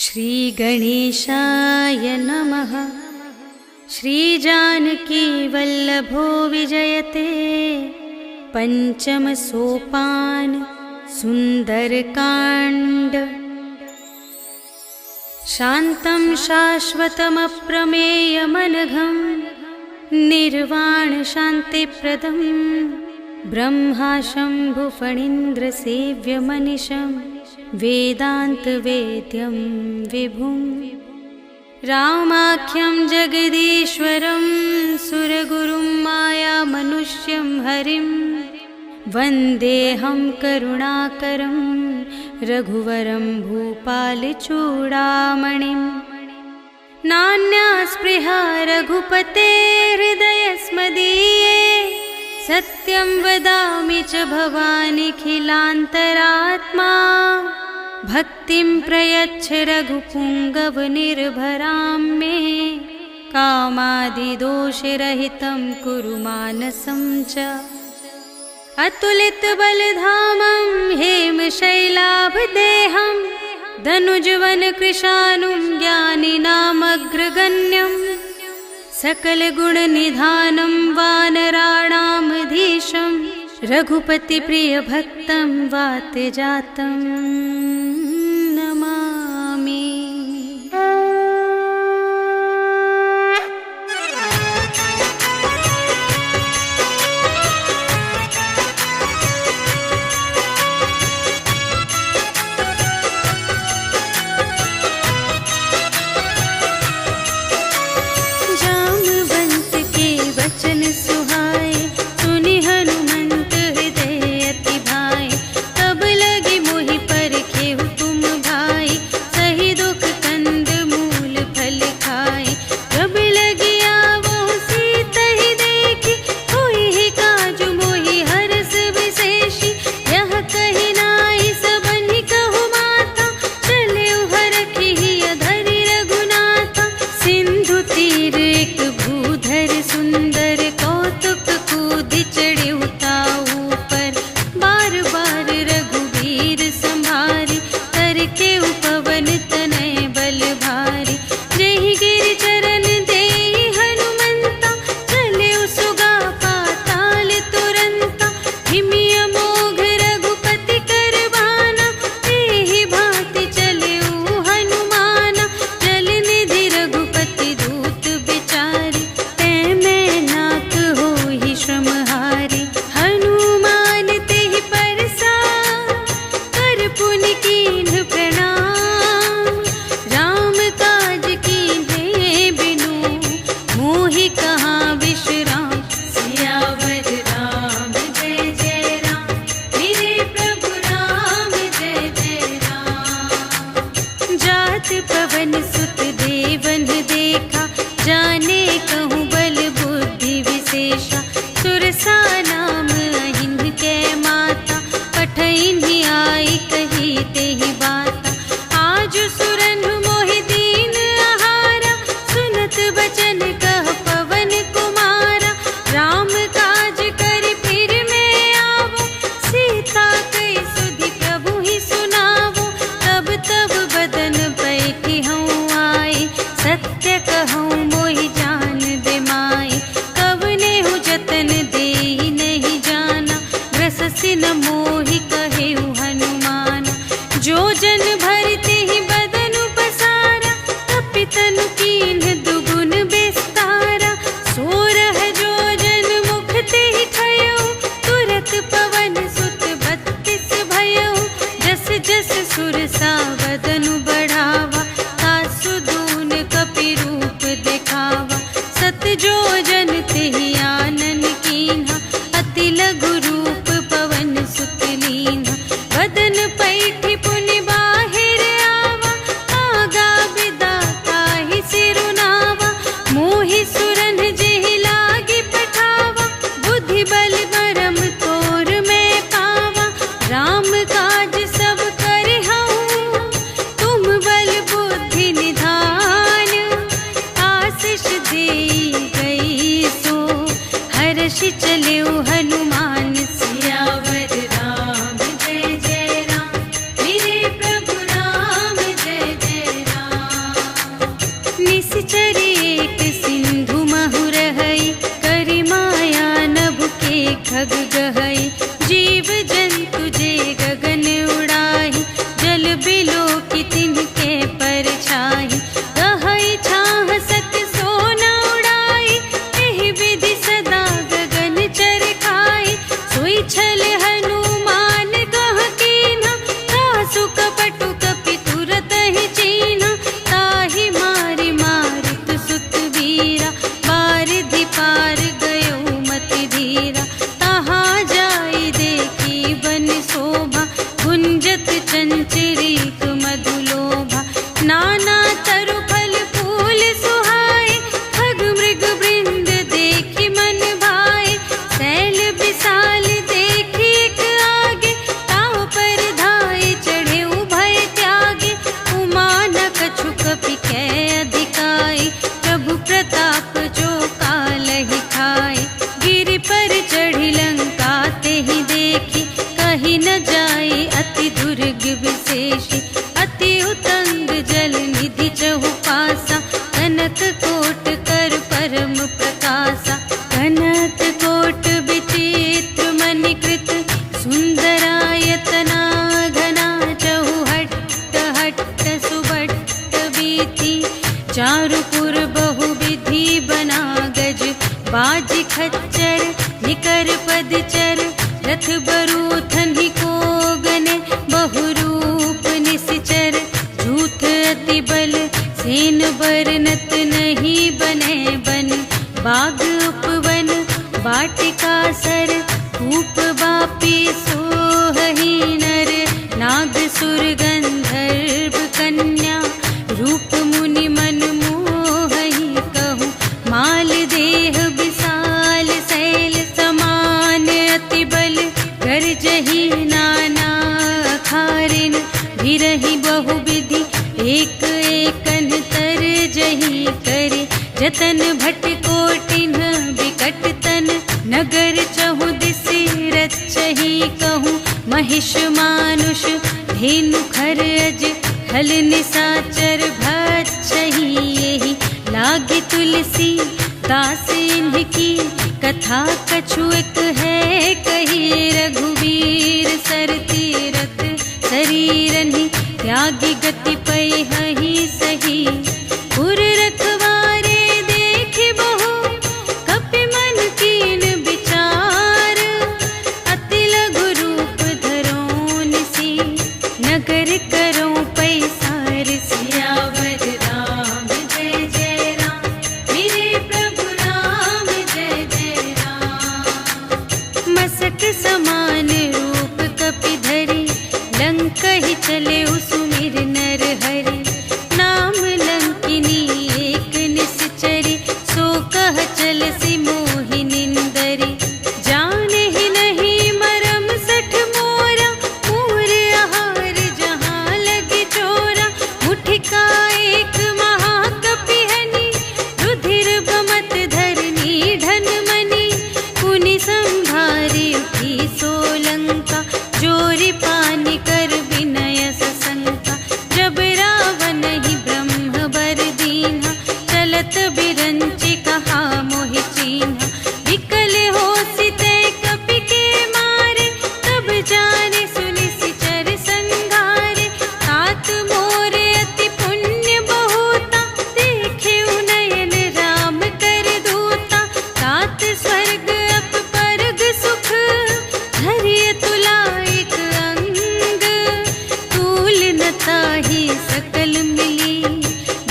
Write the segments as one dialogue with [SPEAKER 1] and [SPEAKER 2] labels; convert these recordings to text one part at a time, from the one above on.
[SPEAKER 1] श्री गणेशाय नमः। श्रीजानकी वल्लभो विजयते पंचम सोपान सुंदरकांड। शांतं शाश्वतमप्रमेयमनघं निर्वाण शांतिप्रदं ब्रह्मा शंभुफणीन्द्र सेव्यमनिशं वेदान्तवेद्यं विभुं। रामाख्यं जगदीश्वरं सुरगुरुं मायामनुष्यं हरिं वन्देऽहं करुणाकरं रघुवरं भूपालचूडामणिं। नान्या स्पृहा रघुपते हृदयस्मदीये सत्यं वदामि च भवानिखिलान्तरात्मा। भक्तिं प्रयच्छ रघुपुङ्गवनिर्भरां मे कामादिदोषरहितं कुरु मानसं च। अतुलितबलधामं हेमशैलाभदेहं धनुजवनकृशानुं ज्ञानिनामग्रगण्यं सकलगुणनिधानं वानराणामधीशं रघुपतिप्रियभक्तं वातजातं नमामि। बिलो की तिनके परछाई, कहई छाह सत सोना उड़ाई, एहि विधि सदा गगन चरखाई। सोई छल हनुमान कह कीन्हा, कासु कपटु कपि तुरत ही चीन्हा। ताहि मारि मारुत सुत वीरा, बारिधि पार गयो मति धीरा। तहाँ जाई देखी बन शोभा, गुंजत चंचरीक मधुलोभा। नाना तरु फल फूल सुहाए, खग मृग वृंद देखी मन भाए। शैल विशाल देखी एक आगे, ताव पर धाये चढ़े उभय त्यागे। उमा न कछु कपि कै अधिकाई, प्रभु प्रताप जो कालहि खाए। गिरि पर चढ़ी लंका तेहि देखी, कही न जाए अति दुर्ग विशेषी। अति उतंग जल निधि चहु पासा, कनक कोट कर परम प्रकाशा। कनक कोट विचित्र मणिकृत, सुंदरायतना घना। चहु हट्ट हट्ट सुबट्ट बीथी, चारुपुर बहु विधि बना गज। बाज खच्चर निकर पदचर, रथ बरूथनि को गने। बहुरूप निश्चर झूठ अति बल, सेन बरनत नहीं बने बन। बाग उपवन वाटिका सर, कूप बापी सोहहि नर। नाग सुर गंधर्व कन्या, रूप मुनि मन मोहहि कहूँ। माल देह विशाल शैल समान, अति बल गरजहि नाना अखारिन। भिरहि बहु विधि एक एकन तरजहि करे। जतन भट कोटिन विकट तन, नगर चहु दिस रचहि कहूँ। महिष मानुष धेनु खरज, खल निसाचर भक्षहि एहि। लागे तुलसी दास इनकी, कथा कछु एक है कही। रघुवीर सर तीरथ शरीरनि, त्यागी गति पैहि सही। पुर रखवारे देखि बहु, कपि मन कीन विचार। अति लघु रूप धरो निसी, नगर करो पैसार। सियावर राम जय जय राम, मेरे प्रभु राम जय जय राम। मसक समान रूप कपि धरि, लंकहि चले सुमिर नर हरि। नाम लंकिनी एक निश्चरी, सो कह चलसि मोहि निंदरी। जानहि नहीं मरम सठ मोरा, मोर आहार जहाँ लगे चोरा। मुठिका एक महाकपि हनि, रुधिर बमत धरनी धन मनि। पुनि संभारी उठी सोलंका, जोरि पानि कर विनय सशंका। जब रावण ही ब्रह्म बर दीन्हा, चलत बिरंचि कहा मोहि चीन्हा। विकल होसि तै कपि के मारे, तब जाने सुनि सिचर संघारे। तात मोर अति पुण्य बहुता, देखे नयन राम कर दूता। तात स्वर्ग अप परग सुख, धरिय तुला एक अंग। तूल न ताहि सकल मिली,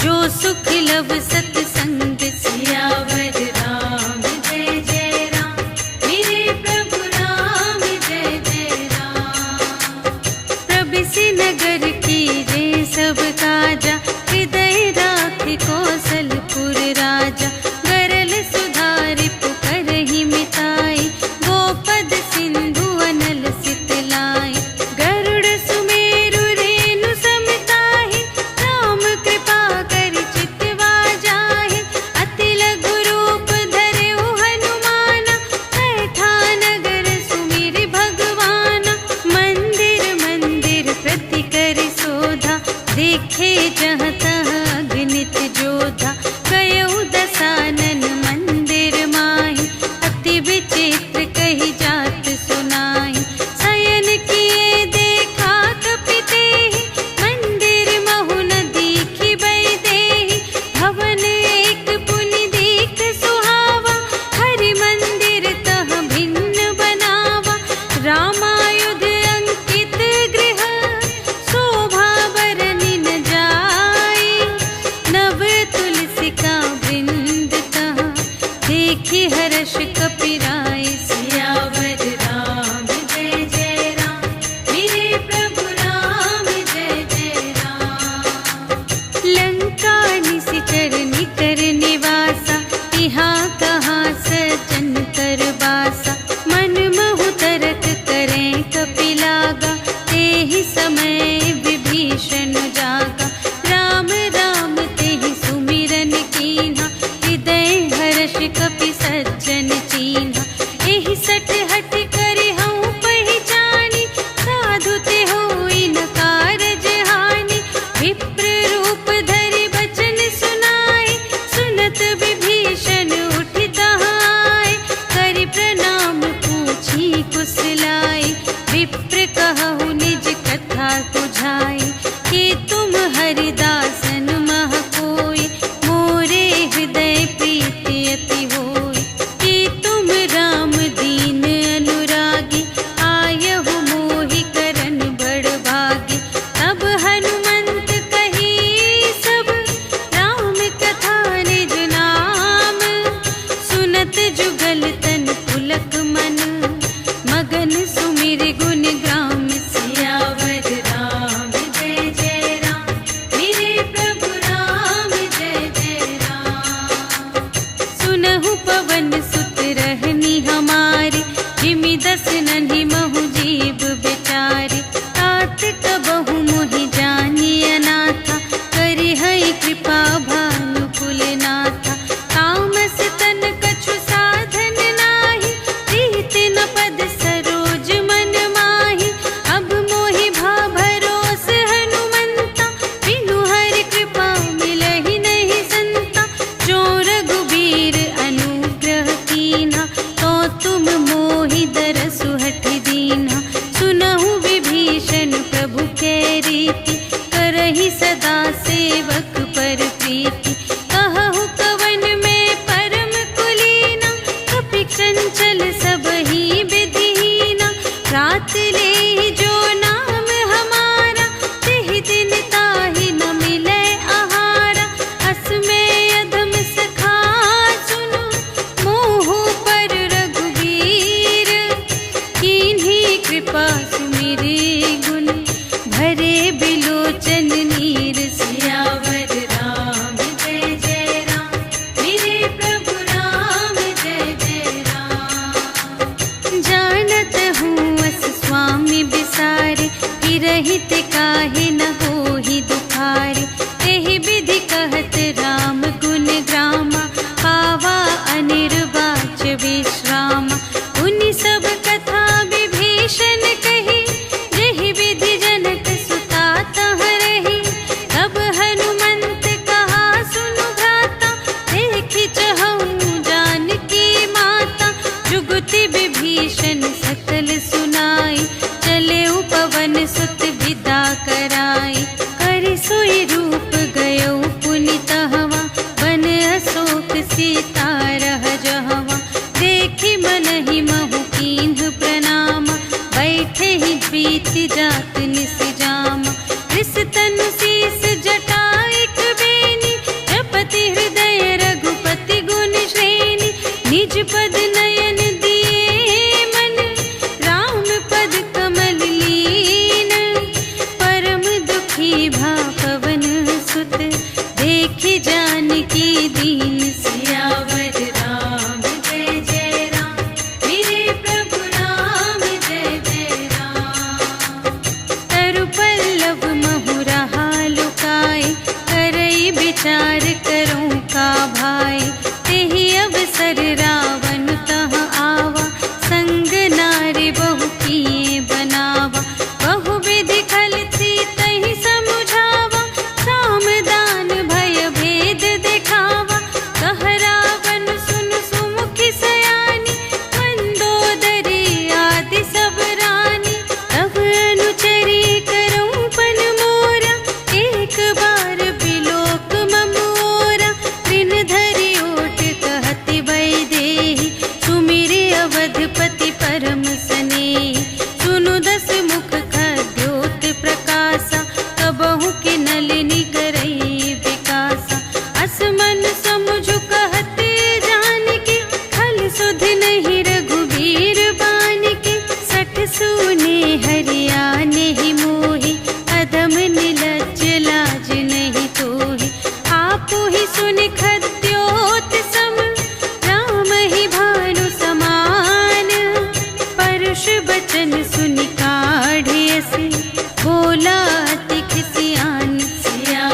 [SPEAKER 1] जो सुख लव सतसंग। सियावर राम जय जय राम, मेरे प्रभु राम जय जय राम। प्रबिसि नगर कीजे सब काजा, हृदय राखि कौशलपुर राजा। गरल सुधारि पुकारहि मिताई, गोपद सिंधु अनल सितलाई। गरुड़ सुमेरु रेणु समताहि, राम कृपा करि चितवा जाहि। अति लघु रूप धरहु हनुमाना, बैठा नगर सुमिरि भगवाना। मंदिर मंदिर प्रति करि शोधा, देखे जहाँ तहाँ अगणित जोधा। गयउ दसानन मंदिर माहि, अति विचित्र कही जात सुनाई। शयन किए देखा कपि तेहि, हरिदासन मह कोई, मोरे हृदय प्रीति अति होई। कि तुम राम दीन अनुरागी, आयहु मोहि करन बड़ भागी। तब हनुमंत कही सब, राम कथा निज नाम। सुनत जुगल तन पुलक मन, मगन सुमिर गुण ग्राम। सियावर राम जय जय राम, मेरे प्रभु राम जय जय राम। सुनहु पवन सुत रहनी हमारी, जिमि दस नन्हि महु जीव बेचारी। तात कबहु मोहि जानी अनाथा, करिहै कृपा भानु कुलनाथा। तामस तन कछु साधन नाही, प्रीति न पद सरोज मन माही। अब मोहि भा भरोस हनुमंता, बिनु हरि कृपा मिलहि नहीं संता। जो रघुबीर अनुग्रह कीन्हा, तो तुम मोहि दरसु हठि दीन्हा। सुनहु विभीषण प्रभु कै रीति, करहि सदा सेवक पर प्रीति। कहहु कवन में परम कुलीना, कपि चंचल सबहि विधिहीना। रात लेहि जो नाम हमारा, तिहि दिन ताहि न मिलै आहारा। अस में अधम सखा सुनु, मोहु पर रघुवीर। कीन्ही कृपा सुमिरि गुण, भरे बिलोचन नीर। सियावर राम जय जय राम, मेरे प्रभु राम जय जय राम। जानत हूँ अस स्वामी बिसारे, हिरहित काहे न होहि दुखारे। तेहि विधि कहत राम गुण ग्रामा, पावा अनिर्वाच विश्रामा। उनि सब कथा विभीषण कही, जेहि विधि जनक सुता तह रही। तब हनुमंत कहा सुनु भ्राता, देखि चहऊँ जानकी माता। जुगति विभीषण सकल सुनाई, चले पवन सुत विदा कराई। करि सोई रूप गयो पुनि तहवा, बन अशोक सीता रह जहवा। देखि मनहि महु कीन्ह प्रणाम, बैठे ही प्रीति जात निस जामा। रिस तनु शीस जटाइक बेनी, जपति हृदय रघुपति गुण श्रेणी। निज पद नयन दिए मन, राम पद कमल लीन। परम दुखी भा पवन सुत, देखि जानकी दीन। सियावर राम जय जय राम, मेरे प्रभु राम जय जय राम। तरु पल्लव महु रहा लुकाई, करई विचार करूँ का भाई। तेहि अवसर रावण तह आवा, संग नारी बहु किए बनावा। बहु विधि खल थी तहि समुझावा, साम दान भय भेद दिखावा। कह रावण सुन सुमुखि सयानी, मंदोदरी आदि सब रानी। तब अनुचरी करऊँ पन मोरा, एक बार बिलोक ममोरा। दिन धरि ओट कहति वैदेही, सुमिरि अवधपति परम स्नेही। सुनु दस मुख खद्योत प्रकाशा, कबहु कि नलिनी करई विकासा। अस मन समुझु कहत जानकी, खल सुध नहीं रघुवीर बानिके। सठ सूने हरियाने ही मोहि, अधम निलज्ज लाज नहीं तोहि। आपु ही सुनि खद्योत सम, राम ही भानु समान। परुष बचन सुनि काढ़ियसि, बोला अति खिसियान। सिया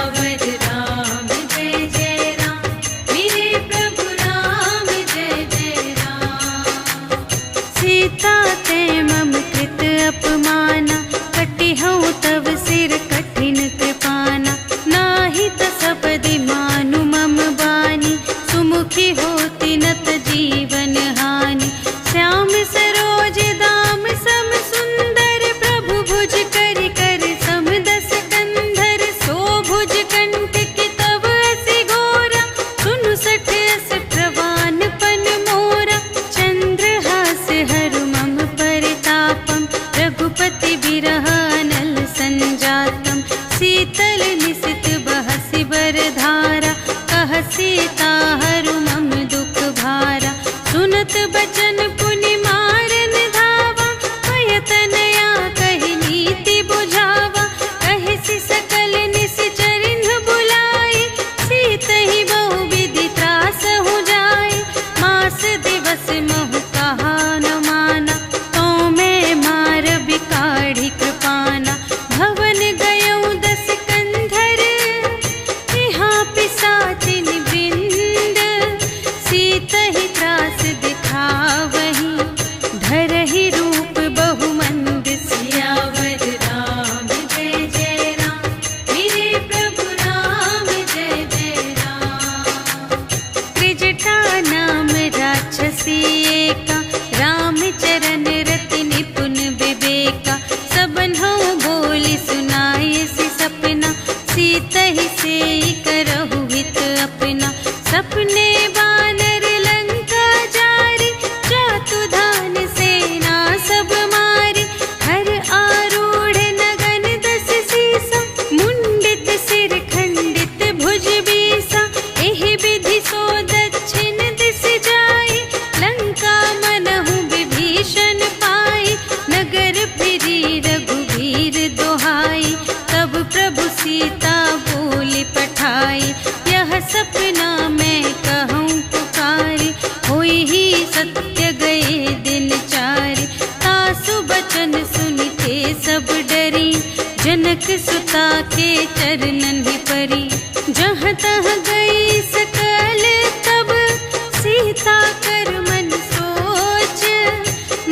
[SPEAKER 1] तहि से करहु हित अपना। सपने बानर लंका जारी, जातु धान सेना सब मारी। हर आरूढ़ नगन दस सीसा, मुंडित सिर खंडित भुज बीसा। एहि विधि सो दक्षिण दिस जाई, लंका मनहु विभीषण पाई। नगर फिरी रघुवीर दोहाई, तब प्रभु सीता बोली पठाई। यह सपना मैं कहूँ पुकारी, होई ही सत्य गए दिन चारि। तासु बचन सुनिते सब डरी, जनक सुता के चरणन ही परी। जहाँ तहाँ गई सकल तब, सीता कर मन सोच।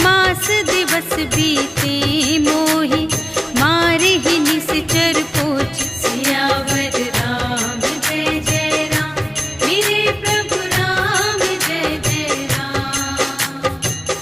[SPEAKER 1] मास दिवस बीते मोहि, मारे ही निश्चर पोच। सियावर राम जय जय राम, मेरे प्रभु राम जय जय राम।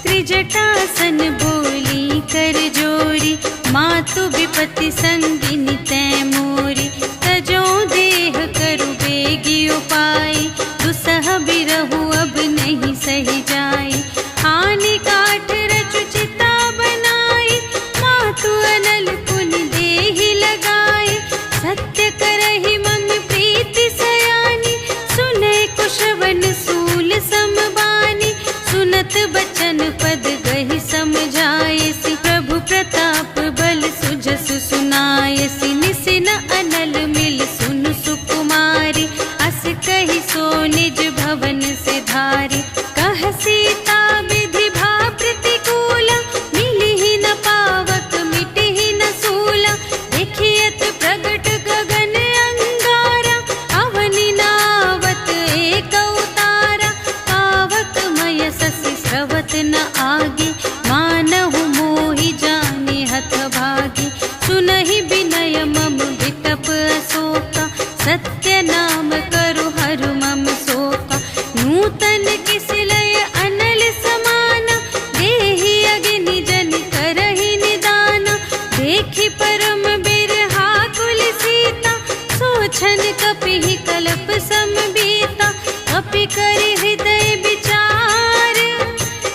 [SPEAKER 1] त्रिजटासन बोली कर जोरी, मातु विपति संगिनी तै मोरी। तजो देह करु बेगी उपाय, दुसह बिरहु अब नहीं सही जाई। आने काठ रचु चिता बनाई, मातु अनल पुनि देहि लगाई। सत्य करहि मम प्रीति सयानी, सुने कुशवन सूल समबानी। सुनत बचन पद गहि समझायसि, प्रभु प्रताप बल सुजसु सुनायसि। निसिन अनल मिल सुनु सुकुमारी, अस कहि सो निज भवन से धारी। कह सीता विधि भा प्रतिकूला, मिलिहि न पावक मिटिहि न सूला। देखियत प्रगट गगन अंगारा, अवनि नावत एक अवतारा। पावक मय शशि स्रवत न आगे, मानहु मोहि जाने हथ भागी। सुनहि विनय मम विटप अशोका, सत्य नाम करु हरु मम शोका। नूतन किस लय अनल समाना, देहि अग्नि जन करहि निदाना। देखि परम बिरहा कुल सीता, सोचन कपिहि कलप समबीता। कपि करि हृदय विचार,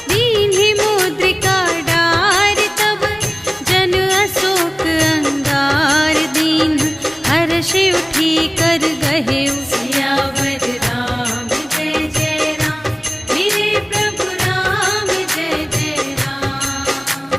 [SPEAKER 1] दीन्हि मुद्रिका डारि। तब जन अशोक अंगार दीन, हर्षि उठी कर गहेउ। सियावर राम जय जय राम, मेरे प्रभु राम जय जय राम।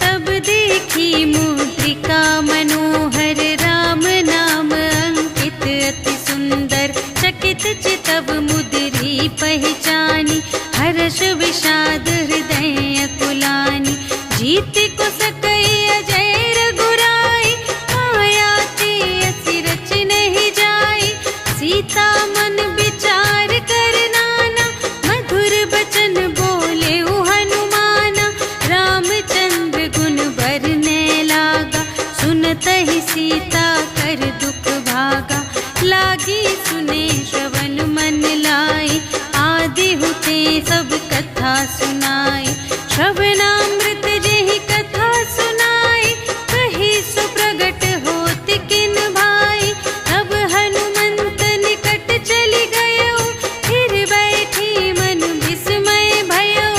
[SPEAKER 1] तब देखी मुद्रिका मनोहर, राम नाम अंकित अति सुंदर। चकित चितव मुद्री पहचानी, हर्ष विषाद हृदय अकुलानी। जीत को सकई अजय रघुराई, माया ते असि रच नहीं जाई। सीता मन विचार कर नाना, मधुर बचन बोले हनुमाना। रामचंद्र गुण बरने लागा, सुनतहि सीता कर दुख भागा। लागी सुने श्रवण मन लाई, आदि हुते सब कथा सुनाई। श्रवणामृत जेहि कथा सुनाई, कही सो प्रगट होत किन भाई। तब हनुमंत निकट चली गयो, फिर बैठी मन विस्मय भयो।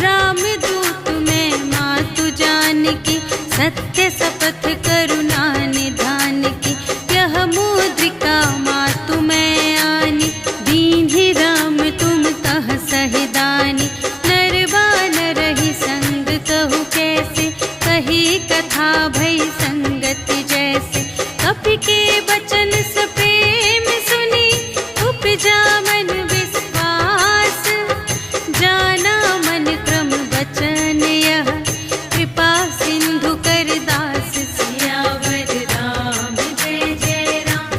[SPEAKER 1] राम दूत मैं मातु जानकी, सत्य शपथ करुणा निधान की। यह मुद्रिका मातु मैं आनी, दीन्हि राम तुम कह सहिदानी। नर बानर ही संग कहु कैसे, कही कथा भई संगति जैसे। कपि के बचन सप्रेम सुनी, उपजा मन विश्वास। जाना मन क्रम बचन यह, कृपा सिंधु कर दास। सियावर राम जय जय राम,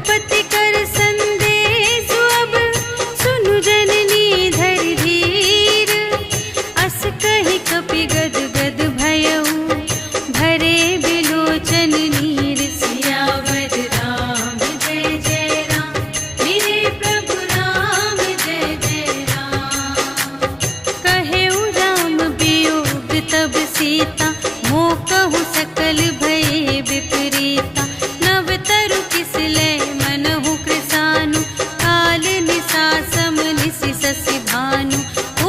[SPEAKER 1] रघुपति कर संदेश अब सुनु जननी धरि धीर। अस कहि कपि गद गद भयउ भरे बिलोचन नीर। सियावर राम जय जय राम मेरे प्रभु राम जय जय राम। कहेउ राम वियोग तब सीता मोह कहु सकल भये विपरीता। नव तरु किसले मनहु कृसानु काल निसा सम निसि ससि भानु।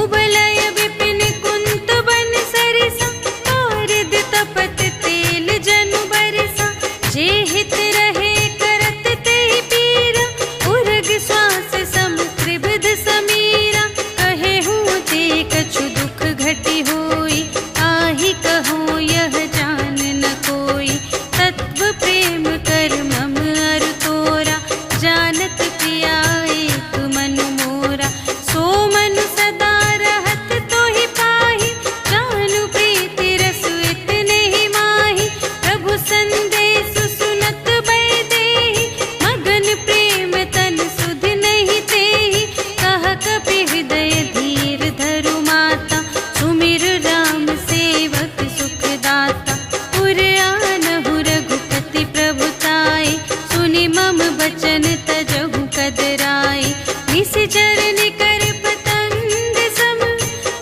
[SPEAKER 1] उबलय विपिन कुंत बन सरिसा पारद तपत तेल जनु बरसा। जे हित रहे करत तेहि पीरा उरग श्वास सम त्रिविध समीरा। कहेहु ते कछु दुख घटी होई आहि कहो यह जान न कोई। तत्व प्रेम कर मम अरु तोरा जानत पिया एक मनु मोरा। सो मनु सदा रहत तोहि पाहि जानु प्रीति रसु इतने ही माहि। प्रभु संदेश सुनत बै देहि मगन प्रेम तन सुध नहीं तेहि। कह कपि हृदय धीर धरु माता सुमिर राम सेवक सुखदाता। उर आनहु रघुपति प्रभुताई सुनि मम बचन तजहु कदराई। निशिचर निकर पतंग सम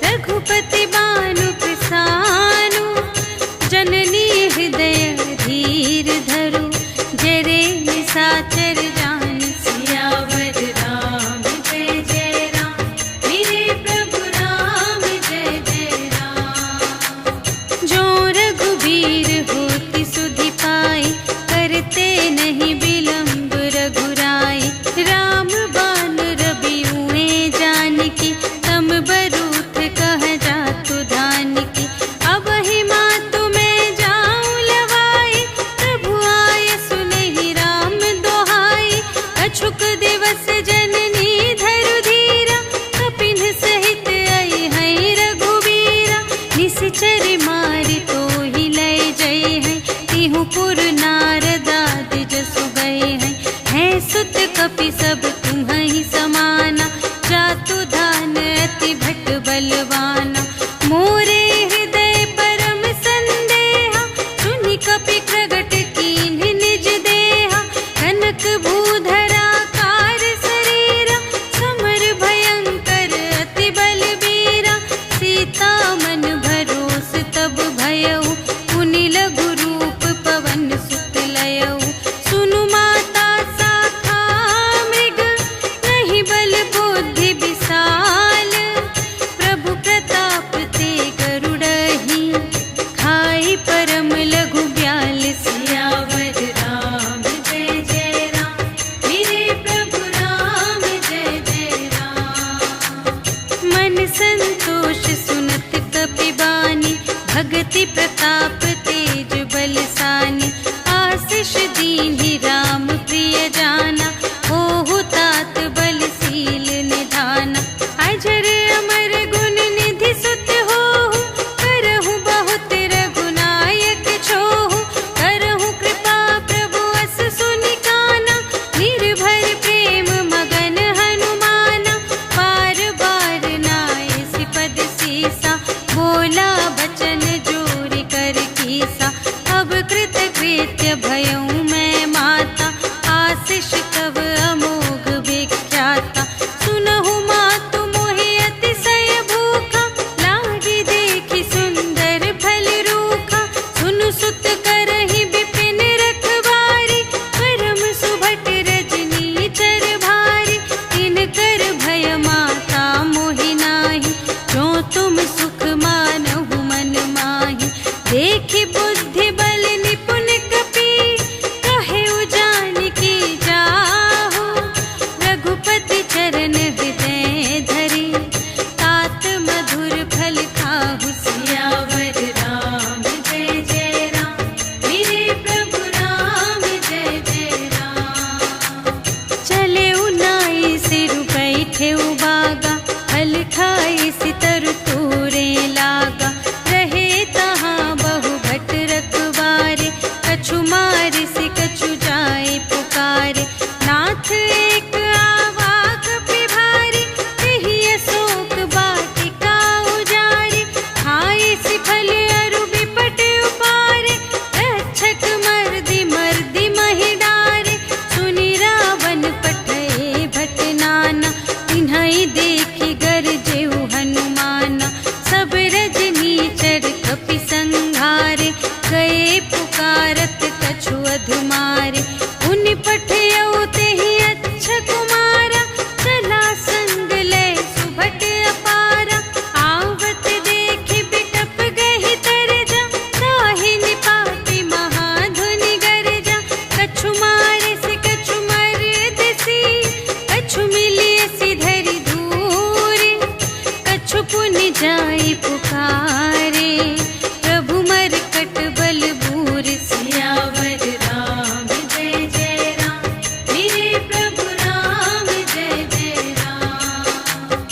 [SPEAKER 1] रघुपति बानु कृसानु। जननी हृदय धीर धरु जरे निसाचर जान। सियावर राम जय जय राम मेरे प्रभु राम जय जय राम। जो रघुबीर होति सुधि पाई करते नहीं विलंब रघुराई। राम बान रबियुए जानकी तम बरूथ कह जातु धानकी। अब ही मातु मैं जाऊं लवाई प्रभु आय सुनहि राम दोहाई। अछुक दिवस जननी धरु धीरा कपिन सहित आई है रघुवीरा। निशिचर मारि तोहि लय जय है तिहु पुर नारदादि जसु गए हैं। है सुत कपि सब तुम्हि समाना जातु धान अति भट बलवाना। मोरे हृदय परम संदेहा सुनि कपि प्रगट कीन्ह निज देहा। कनक भूधरा कार शरीरा समर भयंकर अति बलबीरा। सीता मन भरोस तब भयउ पुनि लघु रूप पवन सुत लयउ। सुनु माता शाखा मृग नहीं बल बुद्धि विशाल। प्रभु प्रताप ते गरुड़हि खाई परम लघु ब्याल। सियावर राम जय जय राम मेरे प्रभु राम जय जय राम। मन संतोष सुनत कपि बानी भगति प्रताप तेज बलसानी। आशीष दीन्हि राम प्रिय जाना होहु तात बलशील निधाना। अजर अमर गुण निधि सुत होहु करहु बहुत रघुनायक छोहु। करहु कृपा प्रभु अस सुनि काना निर्भर प्रेम मगन हनुमाना। बार बार नाय सिपद सीसा बोला बचन जोरि कर कछु मारे से कछु मर्द सी, कछु मिलिए सी धरि दूर, कछु पुनि जाई पुकारे, प्रभु मरकट बल बूर। सियावर राम जय जय राम, मेरे प्रभु राम जय जय राम।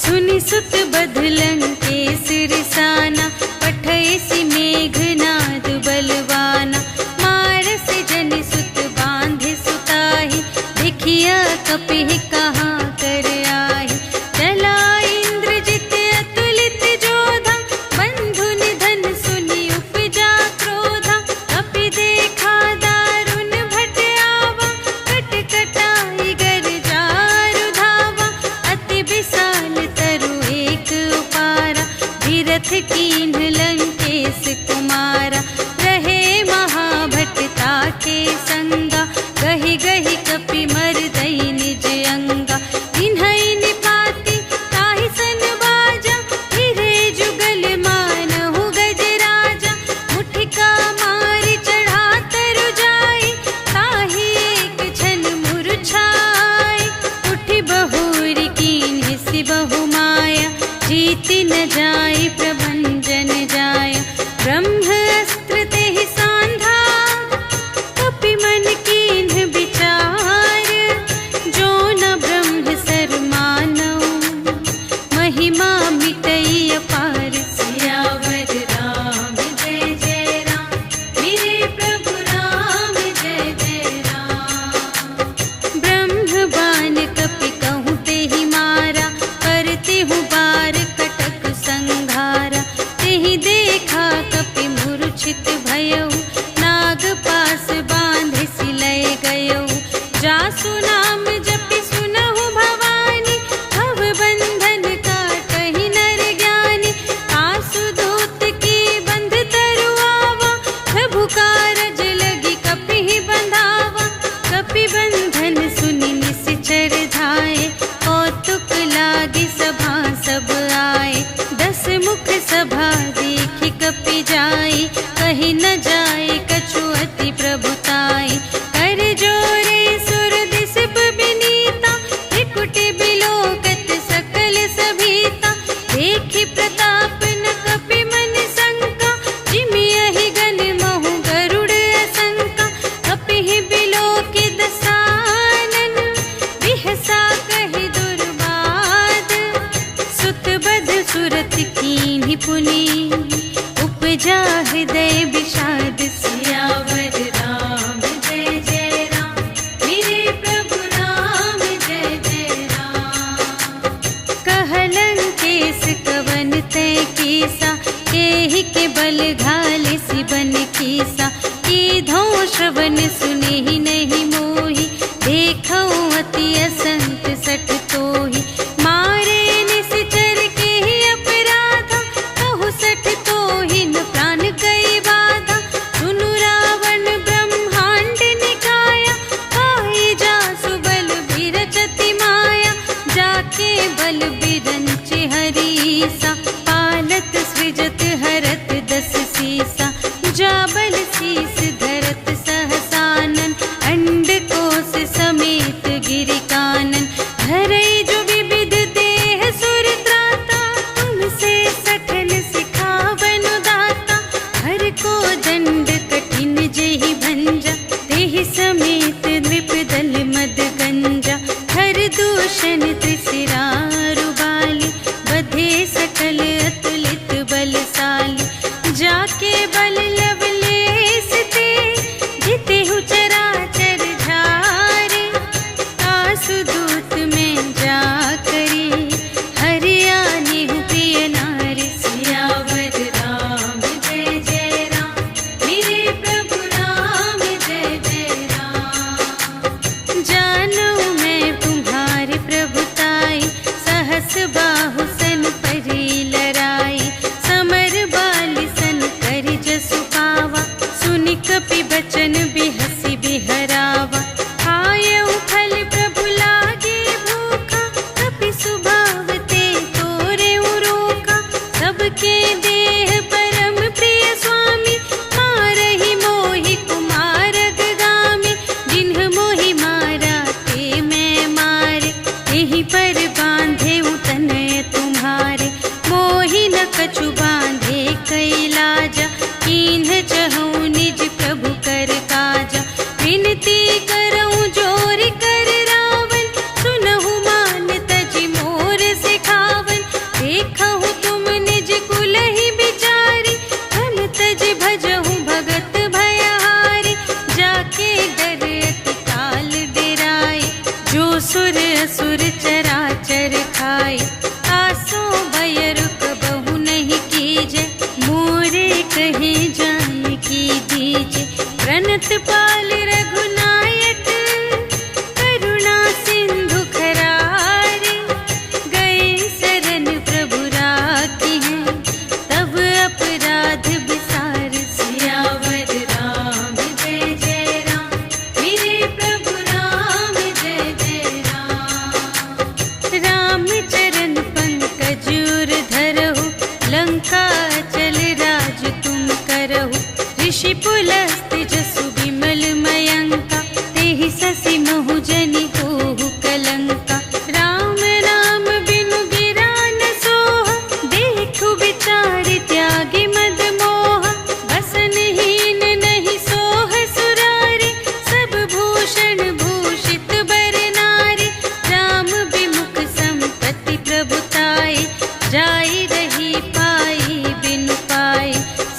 [SPEAKER 1] सुनि सुत बधलंकेश रिसाना, पठैसी मेघनाद बलवाना, मारस जनि सुत बांधे सुताहि, देखिया कपिहि कहाँ कर आहि। चला इंद्रजित अतुलित जोधा, बंधु निधन सुनि उपजा क्रोधा, कपि देखा दारुण भट आवा, कट कटाई गर जारु धावा, अति विशाल तरु एक उपारा, धीरथ कीन्ह लंकेश कुमारा। रहे महाभटता के संगा, गहि गहि कपि मर्दई निज अंगा। इन्है निपाति ताहि सन बाजा, फिरे जुगल मानहु गजराजा। मुठिका मारि चढ़ा तरु जाई, ताहि एक क्षण मुरझाई। उठि बहुरी कीन्ह सि बहु माया, जीति न जाई प्रभंजन जाया। ब्रह्म अस्त्र तेहि सांधा, कपि मन कीन्ह विचार। जो न ब्रह्म सर मानऊ, महिमा मिटई अपार। सियावर राम जय जय राम, मेरे प्रभु राम जय जय राम। ब्रह्म बाण कपि कहूँ तेहि मारा, करतेहु बार कटक संघारा। तेहि देखा कपि मूर्छित भयउ, नाग पास बांधि सिलय गयउ। जासु नाम जपि सुनहु भवानी, भव बंधन काटहि नर ज्ञानी। आसु दूत की बंध तरु आवा, प्रभु कारज लगी कपिहि बंधावा। कपि बंधन सुनि निश्चर धाये, कौतुक लागी सभा सब आए। 10 मुख सभा देखि कपि जाई, कहि न जाए कछु अति प्रभुताई। कर जोरे सुर दिसप बिनीता, त्रिकुटि बिलोकत सकल सभीता। देखि प्रताप न कपि मन शंका, जिमियहि गन महु गरुड़ असंका। कपिहि बिलोकि दसानन, बिहसा कहि दुर्बाद। सुत बध सुरत कीन्हि पुनि, उपजा हृदय विषाद। सियावर राम जय जय राम, मेरे प्रभु राम जय जय राम। कहलंकेश कवन तै कीसा, केहि के बल घाले सिबन कीसा। कीधौं श्रवण सुनेहि नहीं मोहि, देखौं अति असंत सठ तोहि। मारे निश्चर केहि अपराधा, कहु सठ तोहि न प्राण कई बाधा। कीर्ति करऊं जोर कर रावण, सुनहु मान तजी मोर सिखावन। देखहु तुम निज कुल ही बिचारी, हम तज भजहु भगत भयहारी। जाके डर अति काल डेराए, जो सुर असुर चराचर खाए। आसो भय रुक बहु नहीं कीजे, मोरे कहे जान की दीजे। प्रणत पाल रघुनायक, करुणा सिंधु खरारे। गए शरण प्रभु राखी हैं, तब अपराध विसार। सियावर राम जय जय राम, मेरे प्रभु राम जय जय राम। राम चरण पंकज उर धरहु, लंका चल राज तुम करहु। ऋषि पुलस्त्य जसु विमल मयंका, तेहि ससि महु जनि होहु कलंका। राम नाम बिनु गिरा न सोहा, देखु विचार त्यागी मद मोहा। बसनहीन नहीं सोह सुरारी, सब भूषण भूषित बर नारी। राम विमुख संपत्ति प्रभुताई, जाई रही पाई बिनु पाई।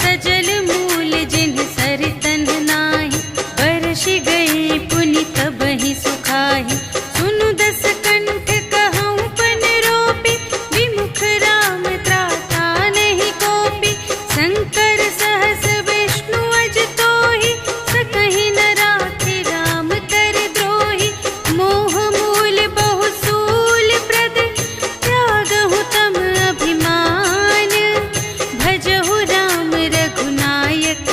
[SPEAKER 1] सजल मूल जिन सर तन नाही, बरषि गए पुनि तबहि सुखाहि। सुनु दस कंठ कहऊँ पन रोपी, विमुख राम त्राता नहीं कोपी। शंकर सहस विष्णु अज तोहि, सकहि न राखे राम कर द्रोही। मोह मूल बहु सूल प्रद, त्यागहु तम अभिमान। भजहु राम रघुनायक,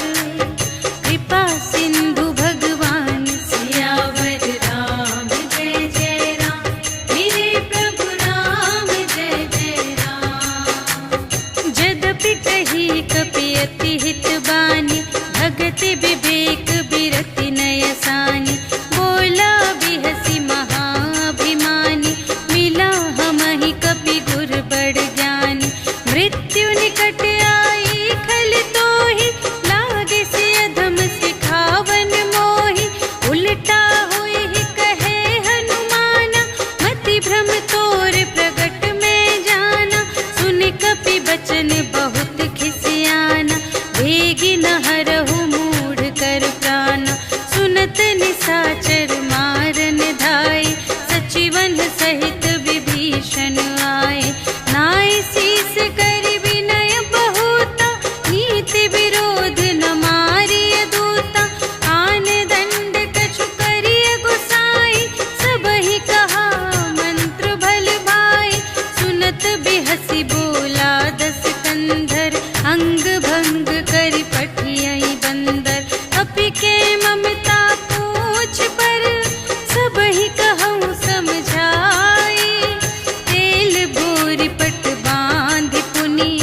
[SPEAKER 1] कृपा सिंधु भगवान। सियावर राम जय जय राम, मेरे प्रभु राम जय जय राम। जदपि कही कपि अति हित बानी, भगति विवेक बिरति नय सानी। बोला बिहसी महाभिमानी, मिला हमहि कपि गुर बड़ ज्ञानी। मृत्यु निकट आई खल तोहि, लागे से अधम सिखावन मोहि। उल्टा होय ही कहे हनुमाना, मति भ्रम तोर प्रगट में जाना। सुन कपि बचन बहुत खिसियाना, भेगी न हरहु मूढ़ कर प्राना। सुनत निसाचर मारन धाय, सचिवन सहित विभीषण आए। नाय शीस कर विनय बहुता, नीति विरोध न मारिय दूता। आन दंड कछु करिय गुसाई, सबहि कहा मंत्र भल भाई। सुनत बिहसी बोला दस कंधर, अंग भंग करि पठियहि बंदर। अपि के ममता पूछ पर, सबहि कहऊँ समझाई। तेल बोरि पट बांधि पुनि,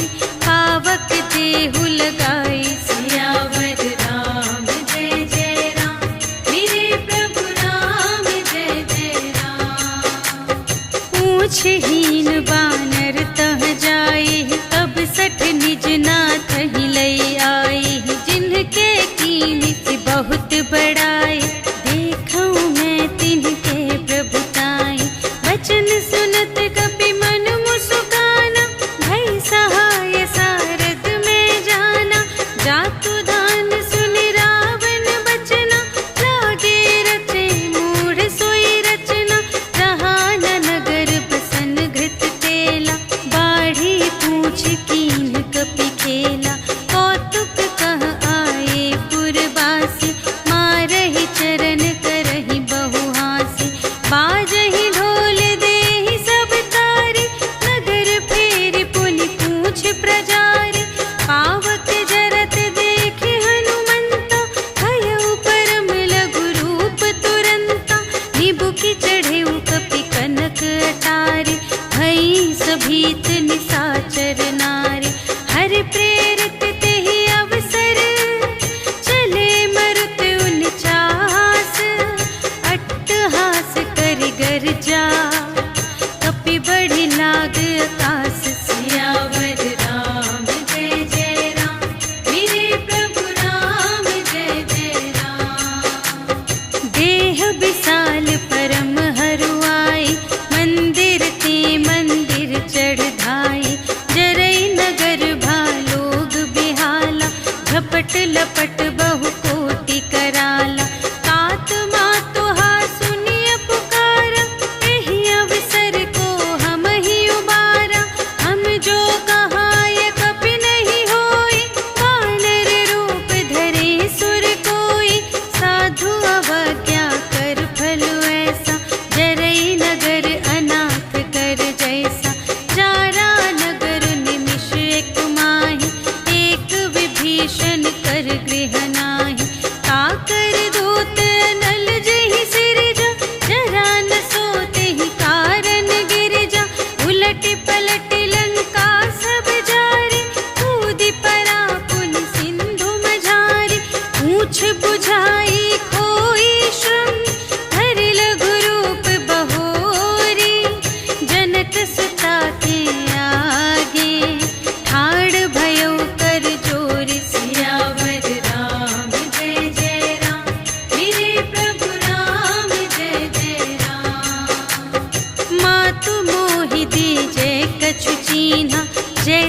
[SPEAKER 1] पावक देहु लगाई। सियावर राम जय जय राम, मेरे प्रभु राम जय जय राम। पूछहीन बानर तह जाई, तब सठ निज नाथ ही लई आई। जिनके कीमत बहुत बड़ाई, देखऊँ मैं तिनके प्रभुताई। वचन सुनत कपि मन मुसुकाना, भई सहाय सारद में जाना। जातु दान सुनि रावण बचना, लागे रचे मूढ़ सोई रचना। रहा न नगर बसन घृत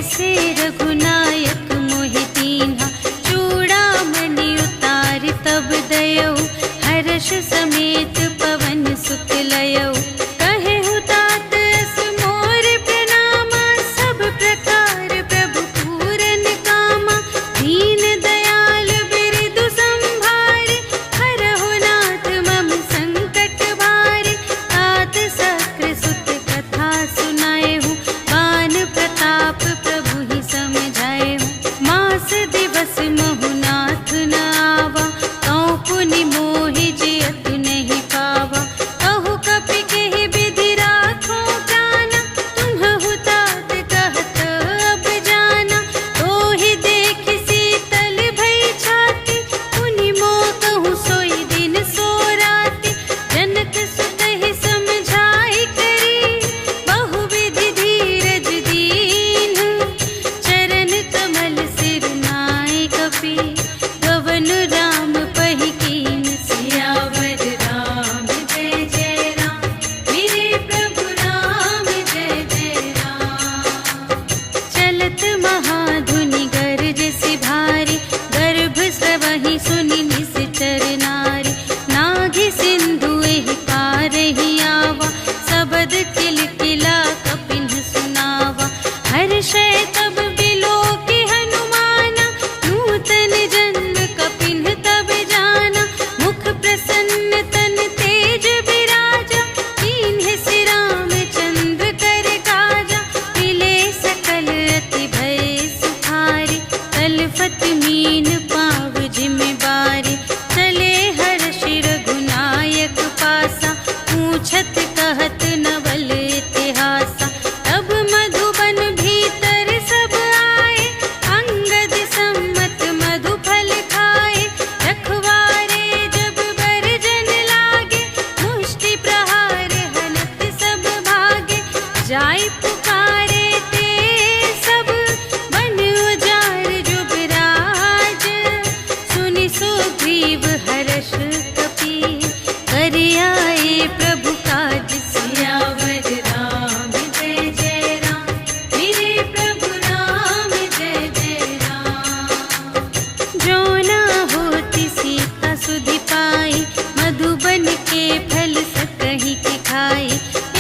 [SPEAKER 1] ऐसे रघुनायक मोहि दीन्हा, चूड़ामणि उतार तब दयौ, हर्ष समेत पवन सुत लयौ। कहेहु तात अस मोर प्रणामा, सब प्रकार प्रभु पूरन कामा। दीन दयाल बिरदु संभारे, हरहु नाथ मम संकट भारे। तात सक्र सुत कथा सुनाएहु, बान प्रताप प्रभु ही समझाएहु। मास दिवस महु नाथ न आवा, तौ पुनि मोहि जियत नहीं पावा। कहु कपि केहि विधि राखो प्राणा, तुम्हु तात कहत अब जाना। तोहि देखि शीतल भई छाती, पुनि मोह कहूँ सोई दिन सो राति। जनक सुतहि समझाई करी, बहुविधि धीरज दीन्ह। चरण कमल सिर नाय कपि, गवन राम पहि कीन। सियावर राम जय जय राम, मेरे प्रभु राम जय जय राम। चलत महाधुनि गरज सि भारी, गर्भ स्रवहि सुनि निश्चर नारी। नाघि सिंधु एहि पारहि आवा, सबद किलकिला कपिन्ह सुनावा। हर्षै तब बिलोकि हनुमाना, नूतन जन्म कपिन्ह तब जाना। मुख प्रसन्न तन तेज बिराजा, कीन्ह सि रामचंद्र कर काजा। मिले सकल अति भय सुखारी, तलफत मीन पाव जिमि बारी। चले हर्षि रघुनायक पासा, पूछत कहत नवल इतिहासा। तब मधुबन भीतर सब आए, अंगद सम्मत मधु फल खाए। रखवारे जब बरजन लागे, मुष्टि प्रहार हनत सब भागे। जाय पुकारे ते सब, बन उजाड़ जुबराज। सुनि सुग्रीव हर्ष कपि, कर आए प्रभु काज। सियावर राम जय जय राम, मेरे प्रभु राम जय जय राम। जो ना होती सीता सुधि पाई, मधुबन के फल सकहि के खाई।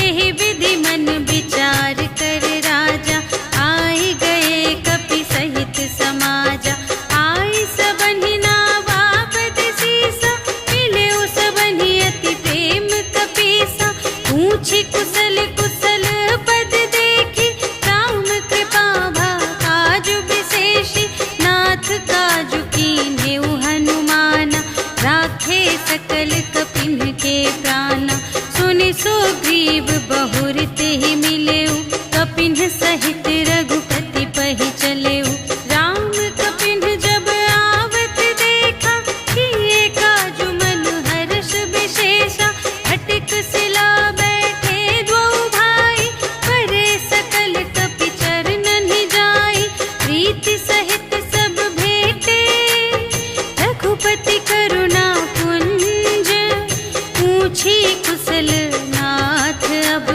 [SPEAKER 1] एहि विधि मन विचार कर राजा, आए गए कपि सहित समाजा। आई सबनि नावा पद सीसा, मिले सबनि अति प्रेम कपीसा। पूछी कुशल कुशल पद देखी, राम कृपा भा काजु विशेषी। नाथ काजु कीन्हेउ हनुमाना, राखे सकल कपिन्ह के प्राणा। सुनि सुग्रीव बहुर तेहि मिलेउ, कपिन्ह सहित रघुपति पहि चलेउ। राम कपिन्ह जब आवत देखा, किए काजु मन हर्ष विशेषा। हटिक सिला बैठे द्वौ भाई, करे सकल कपि चरणनि जाई। प्रीति सहित सब भेटे, रघुपति करुणा पुंज। पूछी कुशल नाथ अब,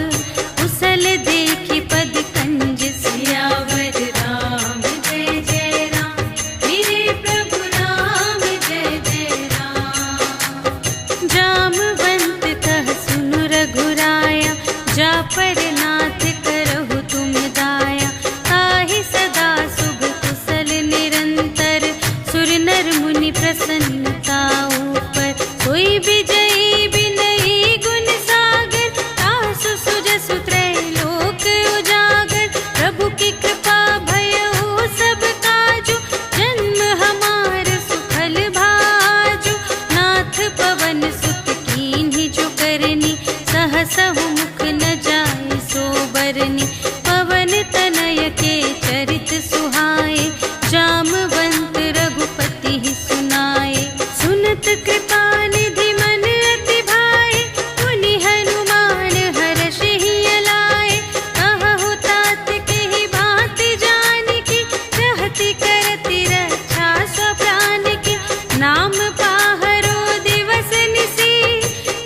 [SPEAKER 1] कुशल देखि पद कंज। सियावर राम जय जय राम, मेरे प्रभु राम जय जय राम। जामवंत कह सुनु रघुराया, जा पर नाथ करहु तुम दाया। ताहि सदा शुभ कुशल निरंतर, सुर नर मुनि प्रसन्नता ऊपर। सोई विजयी विनयी गुण सागर, तासु सुजसु त्रैलोक उजागर। प्रभु की कृपा भयउ सब काजु, जन्म हमार सुफल भाजु। नाथ पवन सुत कीन्हि जो करनी, सहसहु मुख न जाय सो बरनी। पवन तनय के चरित सुहाए, जामवंत रघुपति ही सुनाए। सुनत कृपा निधि मन अति भाए, पुनि हनुमान हर्षि हिय लाए। कहु तात केहि भांति जानकी, रहति करति रक्षा स्व प्राण की। नाम पाहरो दिवस निसी,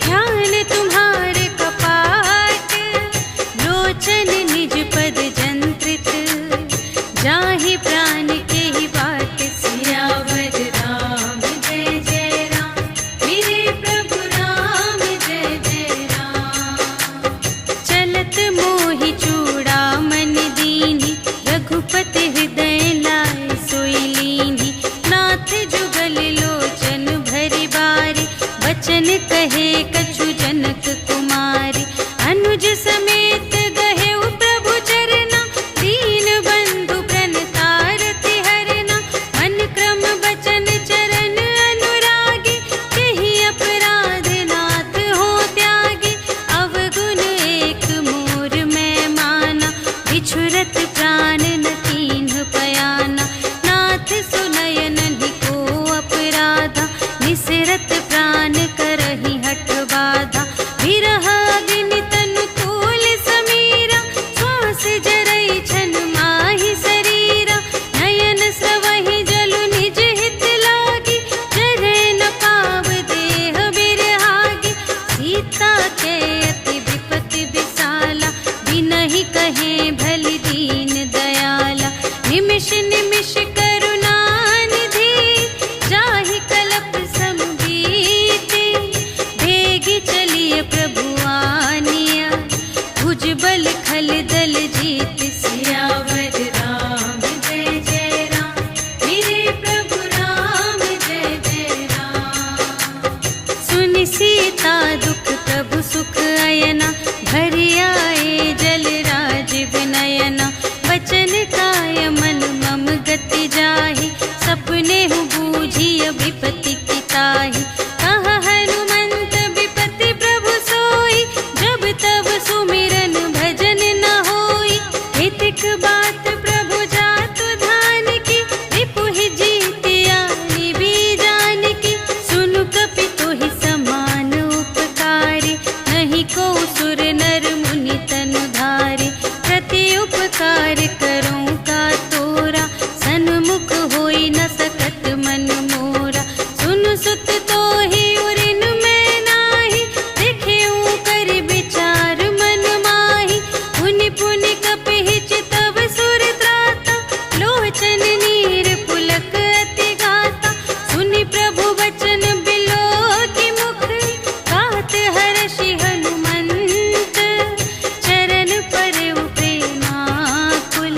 [SPEAKER 1] ध्यान तुम्हारे कपार। कहे कछु जनक कुमारी। अनुज समेत गहे प्रभु चरना, दीन बंधु प्रणतारति हरना। मन क्रम बचन चरण अनुरागी, यही अपराध नाथ हो त्यागी। अवगुण एक मोर मैं माना, बिछुरत प्राण न कीन्ह पयाना। नाथ सुनयन को अपराधा, निसरत प्राण करहि हठ बाधा। विरह अग्नि तनु तोल समीरा, श्वास जरई छन माहि शरीरा। नयन स्रवहि जलु निज हित लागी, जरै न पाव देह बिरहागी। सीता के अति विपति विसाला, बिनहि कहे भलि दीन दयाला। निमिष निमिष करुणा निधि, जाहि कलप सम बीते। भेगी चलिए प्रभु आनिया, भुजबल खल दल जीत। सियावर राम जय जय राम, मेरे प्रभु राम जय जय राम। सुनि सीता दुख प्रभु सुख अयना, भरि आए जल राज विनयना। वचन काय मन मम गति जाहि, सपने हूँ बूझिय विपति की ताहि। कहा हनुमंत विपति प्रभु सोई, जब तब सुमिरन भजन न होई। हितिक बात प्रभु जातु धान की, रिपुहि जीतिया निबी जान की। सुनु कपि तोहि समान उपकारी, नहीं को सुर नर मुनि तनु धारी। प्रति उपकार करूं का तोरा, सन्मुख होई न सकत मन मोरा। सुनु सुत तोहि उरिन मैं नाही, देखेऊं कर विचार मन माही। पुनि पुनि कपिहि चितव सुर त्राता, लोचन नीर पुलक अति गाता। सुनि प्रभु वचन बिलोकि मुख, गात हर्षि हनुमंत। चरण परउ प्रेमाकुल,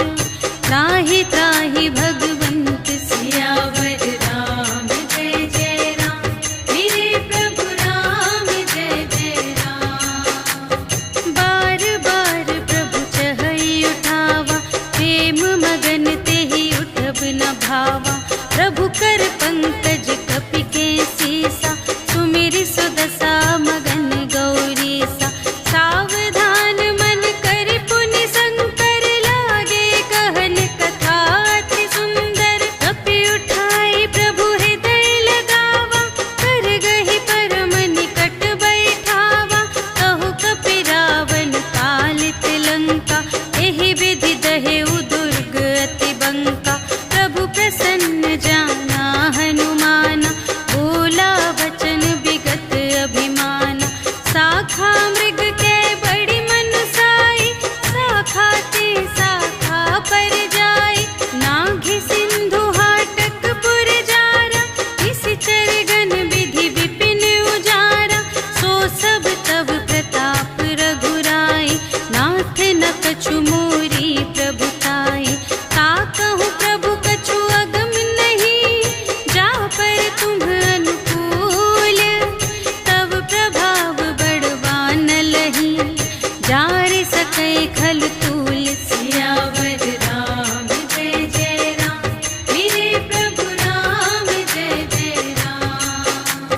[SPEAKER 1] त्राहि त्राहि भगवंत। सियावर राम जय जय राम, मेरे प्रभु राम जय जय राम। बार बार प्रभु चहई उठावा, प्रेम मगन तेहि उठब न भावा। प्रभु कर पंकज कपि के सीसा, सुमिरि सुदशा मगन गौरीसा। सावधान मन करि पुनि शंकर, लागे कहन कथा अति सुंदर। कपि उठाई प्रभु हृदय लगावा, कर गहि परम निकट बैठावा। कहु कपि रावण कालित लंका, एहि विधि दहेउ दुर्ग अति बंका। प्रभु प्रसन्न जाना हनुमाना, बोला वचन विगत अभिमाना। शाखा मृग के बड़ी मनुसाई, शाखा ते शाखा पर जाई। नाघि सिंधु हाटक पुर जारा, निशिचर गण विधि विपिन उजारा। सो सब तब प्रताप रघुराई, नाथ न कछु मोरी प्रभुताई। ताकहु प्रभु कछु अगम नहीं, जा पर तुम अनुकूल। तब प्रभाव बड़वान लही, जारि सकै खल तूल। सियावर राम जय जय राम, मेरे प्रभु राम जय जय राम।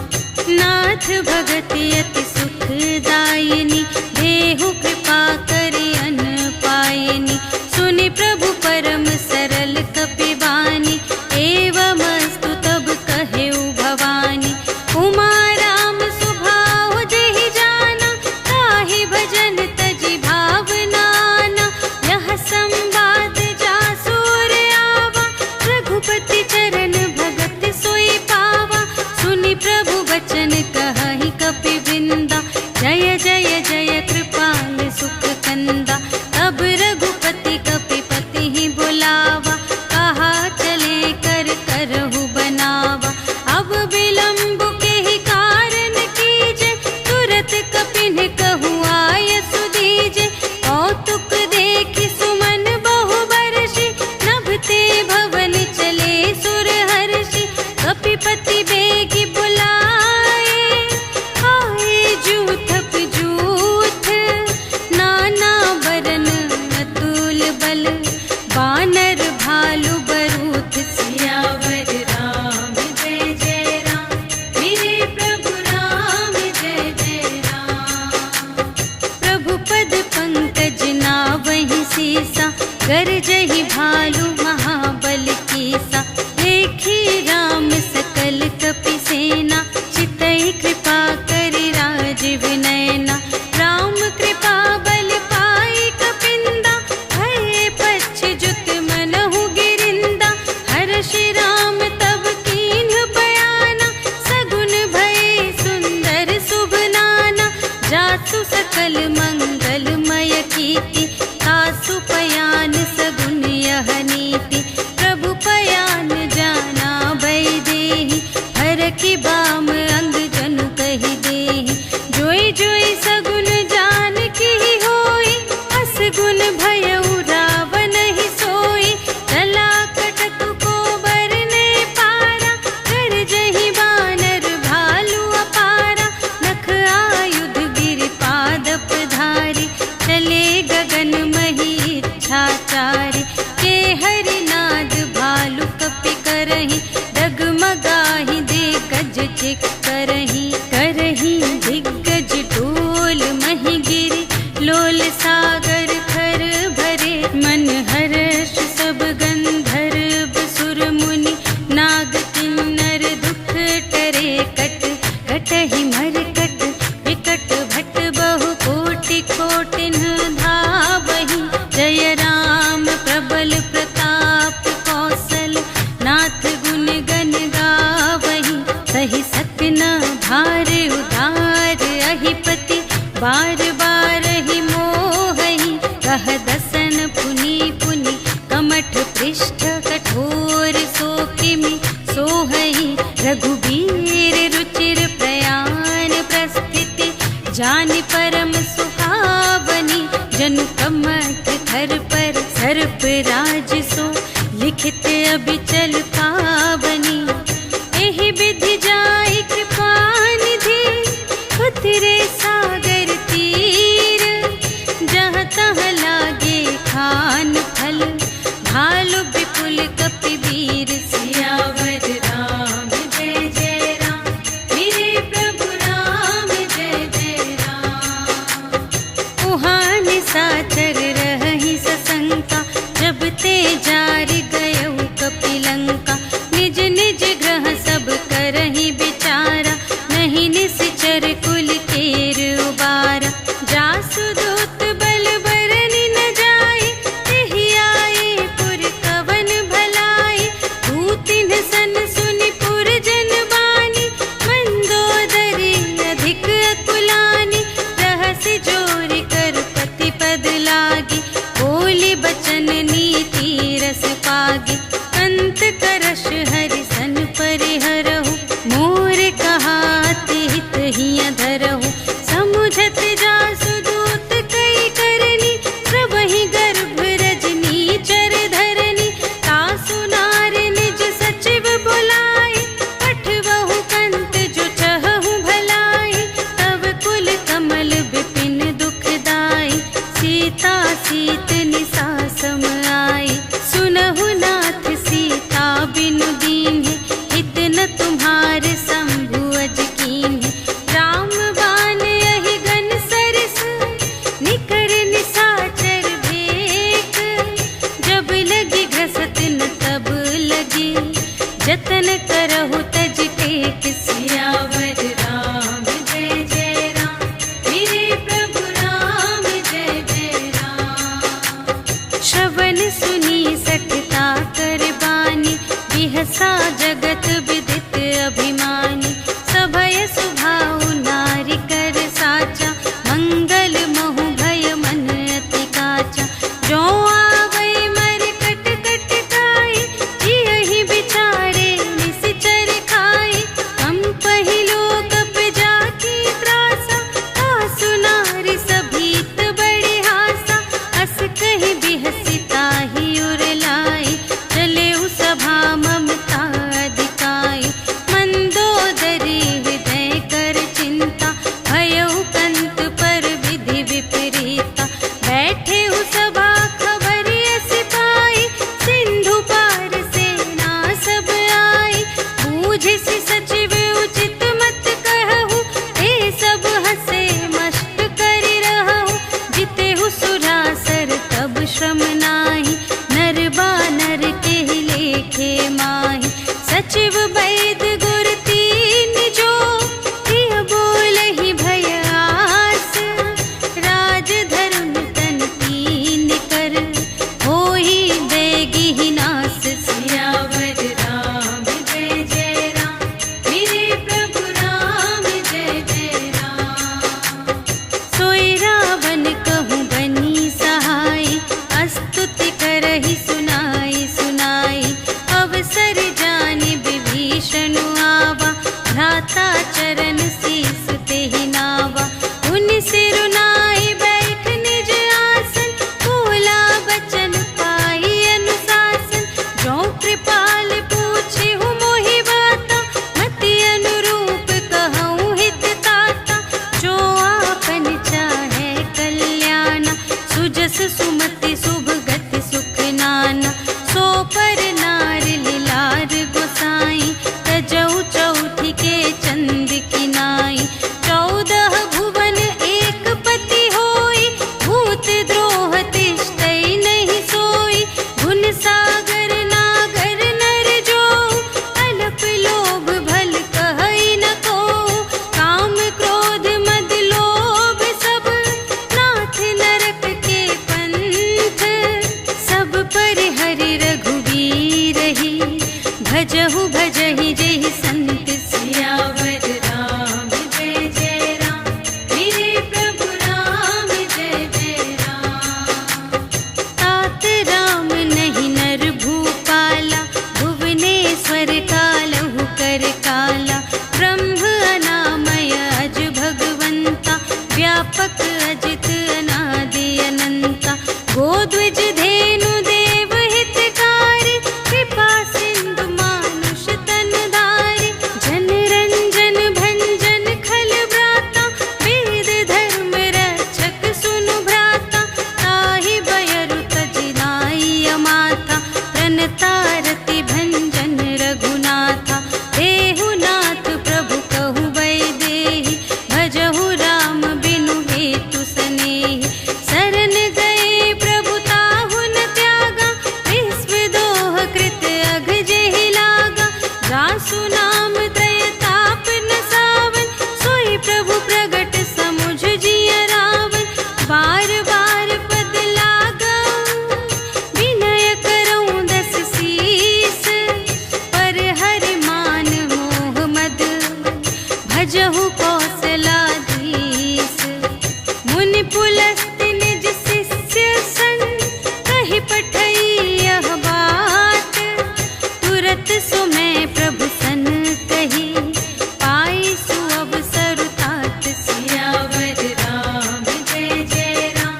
[SPEAKER 1] नाथ भगति अति सुखदायिनी, देहु कृपा करि अन पायिनी। सुनि प्रभु परम सरल कपि बानी, एवमस्तु तब कहेउ भवानी। उमा राम सुभाव जेहि जाना, ताहि भजन तजि भावनाना। यह संवाद जासुर आवा, रघुपति चरण भगत सोई पावा। सुनि प्रभु वचन कहहि कपि वृंदा, जय जय जय कृपाल सुख कंदा। तब रघुपति कपिपति ही बुलावा, कहा चले कर करहु बनावा। अब विलंब के ही कारण कीजे, तुरत कपिन कहु आय सुदीजे। कौतुक देखि सुमन बहु बरषि, नभते भवन चले सुर हर्षि। कपिपति बेगी बुलाए, आए जूथप जूथ, नाना बरन अतुल बल, बानर भालू बरूथ। सियावर राम जय जय राम, मेरे प्रभु राम जय जय राम। प्रभु पद पंकज नावहि सीसा, गरजहि भालू महाबल कीसा। देखी राम सकल कपि सेना, चितई कृपा करि राजीव नयना। राम कृपा बल पाई कपिंदा, भये पच्छजुत मनहु गिरिंदा। हर्षि राम तब कीन्ह बयाना, सगुन भये सुंदर शुभ नाना। जासु सकल मंगलमय कीर्ति, तासु पयान सगुन यह नीति। प्रभु पयान जाना भय देहि, हरखि बाम अंग जनु कहि देहि। जोई जोई सगुन जानकी होई, असगुन भयउ रावण ही सोई। चला कटक को बरने पारा, गरजहि बानर भालू अपारा। नख आयुध गिर पादप धारी, चले गगन मही इच्छाचारी। के हरिनाद भालू कपि करहि, डगमगाहि दे गज चिक करहि। करहि दिग्गज डोल महि गिरि, लोल सागर खर भरे। मन हर्ष सब गंधर्व सुर मुनि, नाग किन्नर दुख टरे। कट कटहि मरकट, विकट भट बहु कोटि कोटिन धावहि। जय राम प्रबल प्रताप कौशल, नाथ गुण गण गावहि। सहि सकन भार उधार अहिपति, बार बार ही मोहहि। कह दसन पुनि पुनि, कमठ पृष्ठ कठोर सो किमि सोहहि। रघुबीर रुचिर प्रयाण प्रस्थिति, जानि परम सुहावनी। जनु कमठ धर पर सर्प राज सो, लिखित अबिचल पावनी। एहि विधि जाई कृपा निधि, उतरे सागर तीर। जहाँ तहाँ लागे खान फल, भालु विपुल कपि वीर। सियावर राम जय जय राम, मेरे प्रभु राम जय जय राम। उहाँ निशाचर रहहि सशंका, जब ते जारि गयउ कपि लंका। व्यापक अजित अनादि अनंता, गोद्विज धेनु देव हितकारी, कृपा सिंधु मानुष तन धारी, जन रंजन भंजन खल व्राता, वेद धर्म रक्षक सुनु भ्राता, ताहि बयरु तजिनाई अमाता, प्रणतारति भंजन रघुनाथा, देहुनाथ प्रभु कहु वैदेही, भजहु राम बिनु हेतु सनेही, शरण गए प्रभु ताहु न त्यागा, विश्व दोह कृत अघ जेहि लागा, रासु नाम त्रय ताप न सावन, सोई प्रभु प्रगट समुझ जिय रावण, बार बार पद लागा विनय करऊं दस सीस, पर हरि मान मोह मद, भजहु कौशलाधीश, मुनि पुलस्त्य निज शिष्य सन, कहि पठई यह बात, तुरत सो मैं प्रभु सन कही, पाई सुअवसर तात, सियावर राम जय जय राम,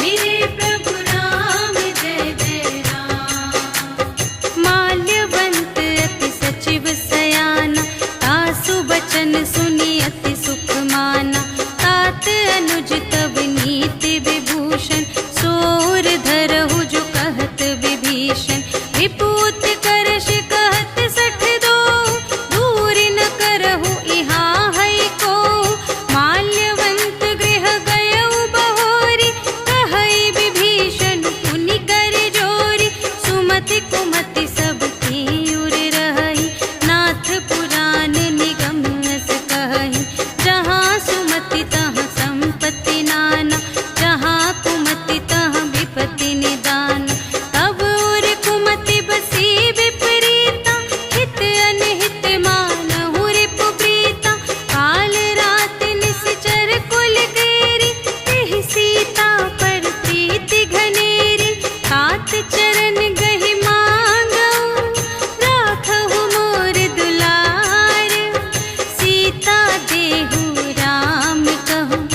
[SPEAKER 1] मेरे प्रभु राम जय जय राम। माल्यवंत अति सचिव सयाना, तासु बचन सुनि अति सुख माना, तात अनुज तब नीति विभूषण, सोर धरहु जो कहत विभीषण, विपूत करश कहत सठ दो, दूर न करहु इहाँ है को, माल्यवंत गृह गयउ बहोरी, कहई विभीषण पुनि कर जोरी, सुमति कुमति सब उर रही, नाथ पुराण निगम अस कहई, जहाँ सुमति तहाँ संपत्ति नाना, जहाँ कुमति तहाँ विपत्ति निदान, तब उर कुमति बसी विपरीता, हित अनहित मानहु रिपु प्रीता, काल रात निश्चर कुल गेरी, तेहि सीता पर प्रीति घनेरी, तात चरण गहि मांगऊ, राखहु मोर दुलार, सीता देहु राम कहूँ,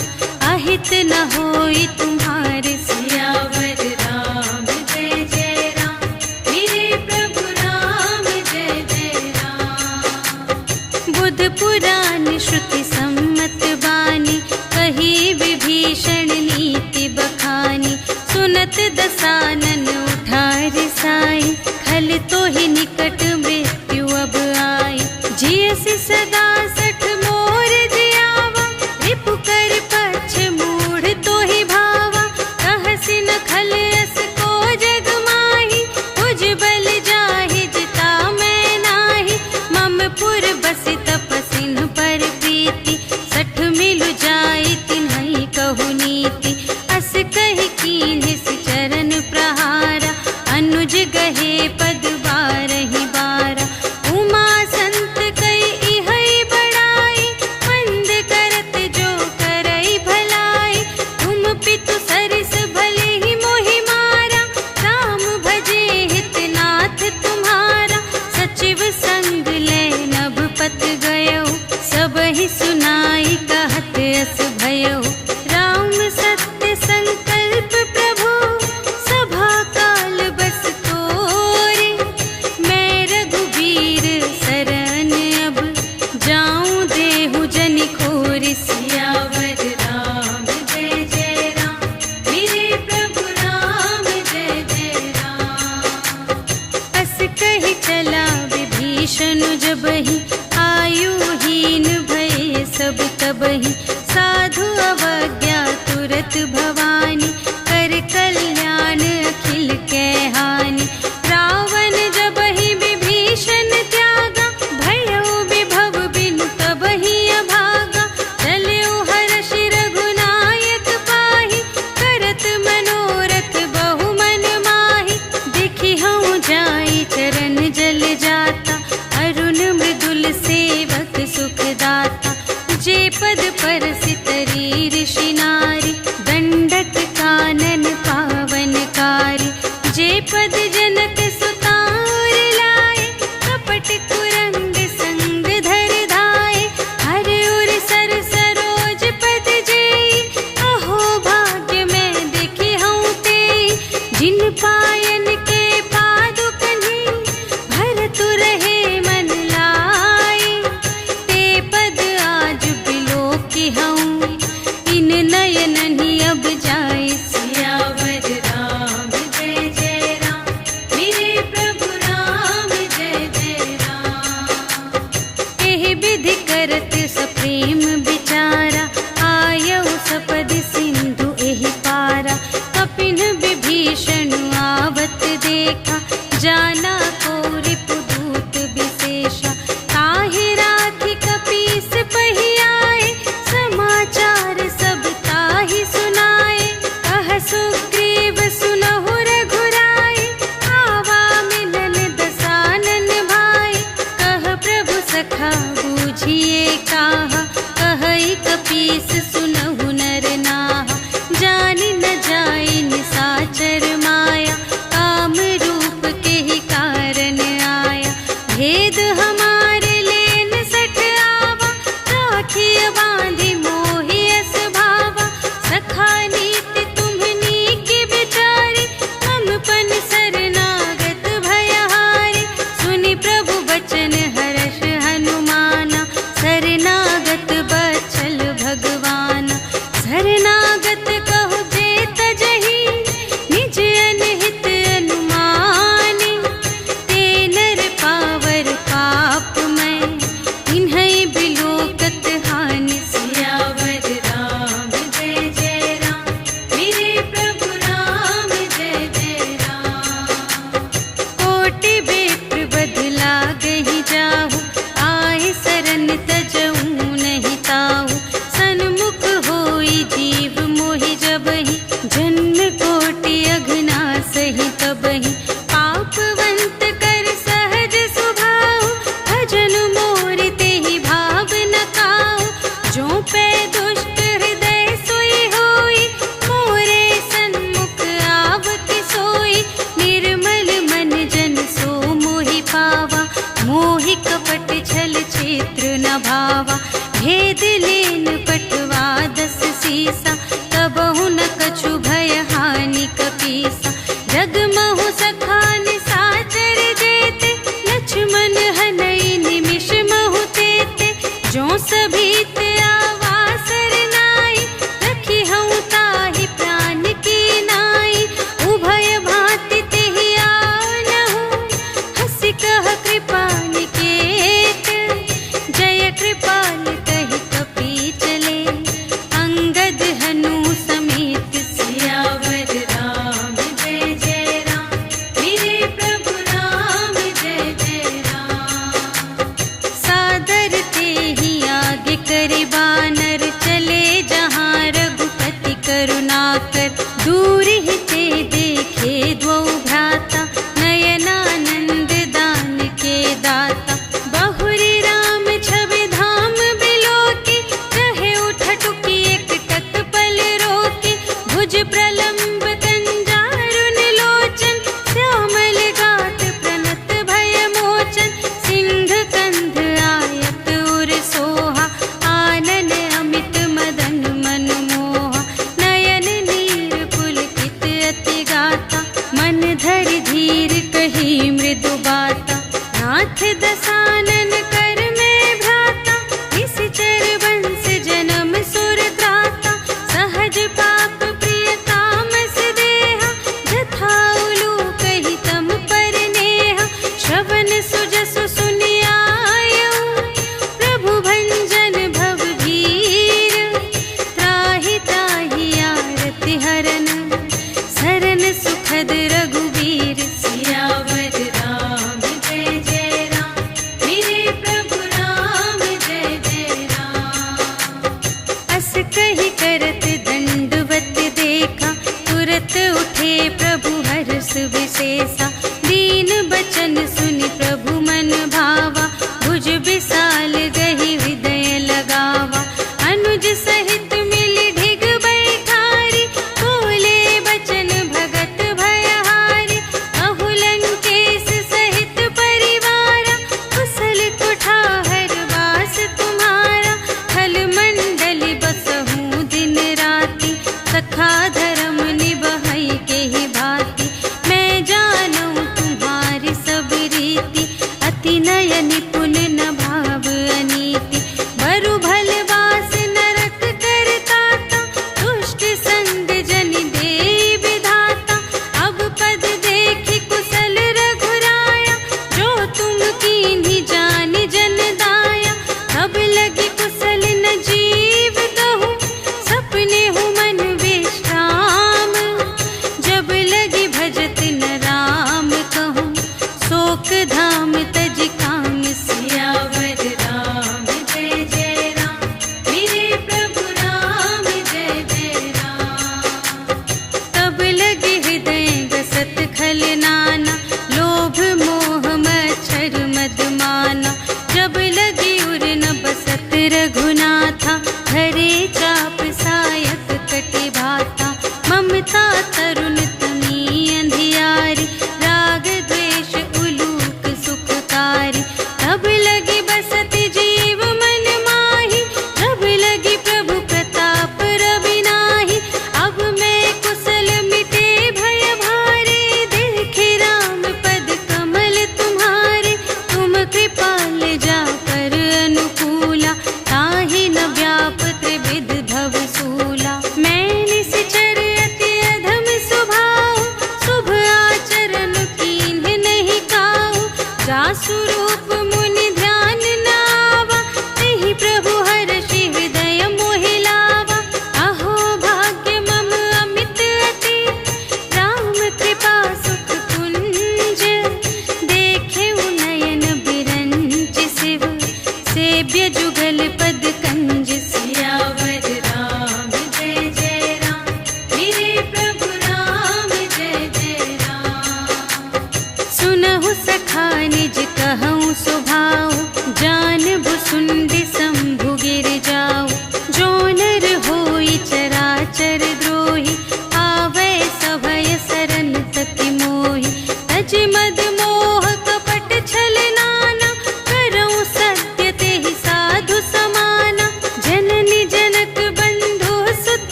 [SPEAKER 1] अहित न होई तुम्हारे, सियावर राम जय जय राम, मेरे प्रभु राम जय जय राम। बुध पुराण श्रुति सम्मत बानी, कही विभीषण नीति बखानी, सुनत दसानन उठा रिसाई, खल तो ही निकट मृत्यु अब आई, जियसि सदा सठ मोर जियावा, रिपु कर पक्ष मूढ़ तो ही भावा, कहसि न खल अस को जग माही, उज बल जाहि जिता मैं नाही, मम पुर बसि तपसिन पर प्रीति, सठ मिलु जाई तिन्हई कहु नीति, अस कहि कीन्हिसि चरण प्रहारा, अनुज गहे पद बारहि बारा, उमा संत कई इहै बड़ाई, मंद करत जो करई भलाई, तुम पितु सरिस भले ही मोहि मारा, राम भजे हितनाथ तुम्हारा, सचिव संग ले नभ पत गयो, सबहि सुनाई कहत अस भयो, राम सत्य संकल्प प्रभु, सभा काल बस तोरे, मैं रघुबीर शरण अब, जाऊं देहु जनि खोरि, सियावर राम जय जय राम, मेरे प्रभु राम जय जय राम। अस कहि चला विभीषण जबहि, आयुहीन भये सब तबहि, साधु अवज्ञा तुरत नयन ही अब जाए। सियावर राम जय जय राम, मेरे प्रभु राम जय जय राम। एहि विधि करत सप्रेम विचारा, आयऊ सपदि सिंधु एहि पारा। कपिन विभीषण आवत देखा, जाना को रिपुदूत विशेषा। ताहि राखि कपीस पहियाए, समाचार सब ताहि सुनाए। कह सुग्रीव सुनहु रघुराई, आवा मिलन दसानन भाई। कह प्रभु सखा बूझिए काहा, कहई कपीस सुनहु नर नाहा। जानि न जाई निसाचर माया, काम रूप के ही कारण आया। भेद हमारे लेन सठ आवा, राखिय बांधि मोहि अस भावा। सखा नीति तुम्हनी की बिचारी, ममपन शरणागत भयहारी। सुनि प्रभु बचन हर्ष हनुमाना, शरणागत बचल भगवाना। शरणागत कहु जे तजहि, निज अनहित अनुमानी। ते नर पावर पाप मैं, इन्है बिलोकत हानि। सियावर राम जय जय राम, मेरे प्रभु राम जय जय राम। कोटि विप्र बदला गहि जाहु, आए शरण तजऊ नहीं ताहु। सन्मुख होई जीव मोहि जबहि, जन्म कोटि अघना सही तबहि। पापवंत कर सहज सुभाव, भजन मोर तेहि भाव न काहु। जो पै दुष्ट हृदय सोई होई, मोरे सन्मुख आवति सोई। निर्मल मन जन सो मोहि पावा, मोहि कपट छल क्षेत्र न भावा। भेद लेन पटवा दस सीसा, तबहु न कछु भय हानि कपीसा। जगमहु सखा निसाचर जेते, लक्ष्मण हनई निमिष महु तेते। जो सभीत आवा सरनाई, रखी हऊँ ताहि प्राण की नाई। उभय भांति तेहि आनहु, हँसि कह कृपा निकेत। जय कृपाल कहि कपी चले, अंगद हनु समेत। सियावर राम जय जय राम, मेरे प्रभु राम जय जय राम। सादर तेहि आगे करि बानर, चले जहाँ रघुपति करुणाकर। दूर ही ते देखे द्वौ भ्राता, नयनानंद दान के दाता। बहुरी राम छवि धाम बिलोकी, रहे उठटुकी एक टक पल रोकी। भुज प्रलंब कंजारुन लोचन, श्यामल गात प्रणत भय मोचन। सिंह कंध आयत उर सोहा, आनन अमित मदन मन मोहा। नयन नीर पुलकित अति गाता, मन धरि धीर कही मृदु बाता। नाथ दसानन कर में भ्राता, निश्चर वंश जन्म सुर त्राता। सहज पाप प्रिय तामस देहा, जथा उलूकहि तम पर नेहा। श्रवण सुजसु सुनि आयऊ, प्रभु भंजन भव भीर। त्राहि त्राहि आरति हरन, शरण सुखद रघुवीर। सियावर राम जय जय राम, मेरे प्रभु राम जय जय राम। अस कहि करत दंडवत देखा, तुरत उठे प्रभु हर्ष विशेषा। दीन बचन सुनि प्रभु मन भावा, भुज विशाल गहि हृदय लगावा। अनुज सहित मिलि ढिग बैठारी, बोले बचन भगत भयहारी। कहु लंकेश सहित परिवारा, कुशल कुठार वास तुम्हारा। खल मंडल बसहु दिन राति, सखा धर्म निबहै के ही भाई।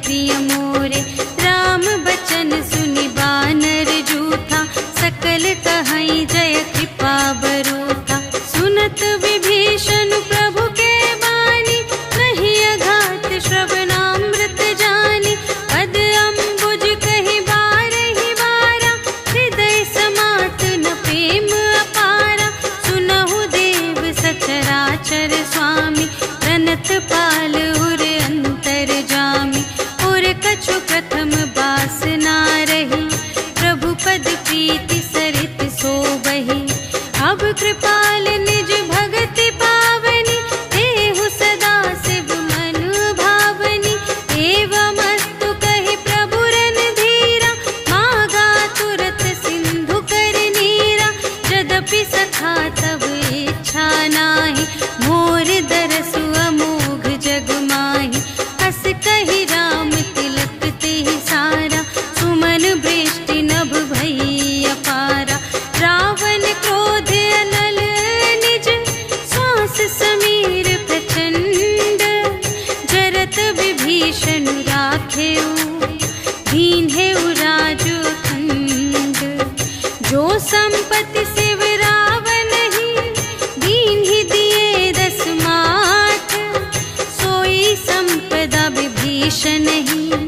[SPEAKER 1] प्रिय मोरे। राम बचन सुनि बानर जूथा, सकल कहई जय कृपा बरूथा। सुनत विभीषण प्रभु के बानी, नहीं अघात श्रवणामृत जानी। पद अम्बुज कहि बारहि बारा, हृदय समात न प्रेम अपारा। सुनहु देव सचराचर स्वामी, प्रणत पाल उर अंतर जामी। और कछु प्रथम बास ना रही, प्रभु पद प्रीति सरित सोबहि। अब कृपाल निज भगति पावनी, देहु सदा शिव मन भावनी। एवमस्तु कहि प्रभु रणधीरा, मागा तुरत सिंधु कर नीरा। यद्यपि सखा तब इच्छा नाही, मोर दरसु अमोघ जग माही। हस कहि राम तिलक तेहि सारा, सुमन वृष्टि नभ भई अपारा। रावण क्रोध अनल निज, श्वास समीर प्रचंड। जरत विभीषण राखेउ, दीन्हेउ राजु अखंड। जो संपत्ति शिव रावण ही, दीन्हि दिए 10 माठ। सोई संपदा विभीषण ही,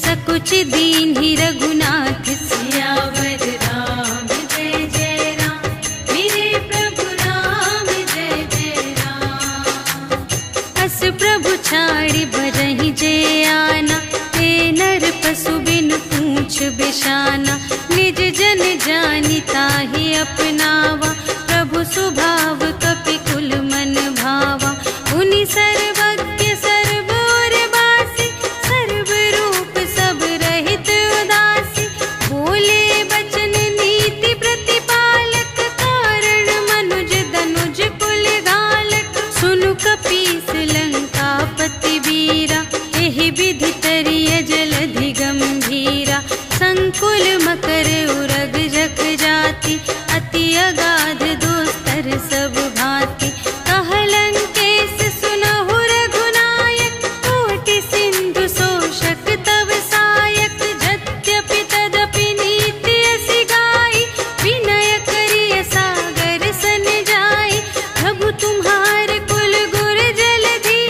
[SPEAKER 1] सकुच दीन्हि रघुनाथ। सियावर राम जय जय राम, मेरे प्रभु राम जय जय राम। अस प्रभु छाड़ि बरहि जे आना, ते नर पशु बिन पूछ बिशाना। निज जन जानि ताहि अपनावा, प्रभु स्वभाव कपि कुल मन भावा। मुनि सर्वज्ञ सर्व और बासी, सर्व रूप सब रहित उदासी। बोले बचन नीति प्रतिपालक, कारण मनुज धनुज कुल घालक। सुनु कपीस लंकापति वीरा, एहि विधि तरिय जलधि गंभीरा। संकुल मकर उरग जख जाति, अति अगाध दोस्तर सब भांति। कहलंकेश सुनहु रघुनायक, कोटि सिंधु शोषक तव सायक। यद्यपि तदपि नीति असि गाई, विनय करिय सागर सन जाई। प्रभु तुम्हार कुल गुर जलधि,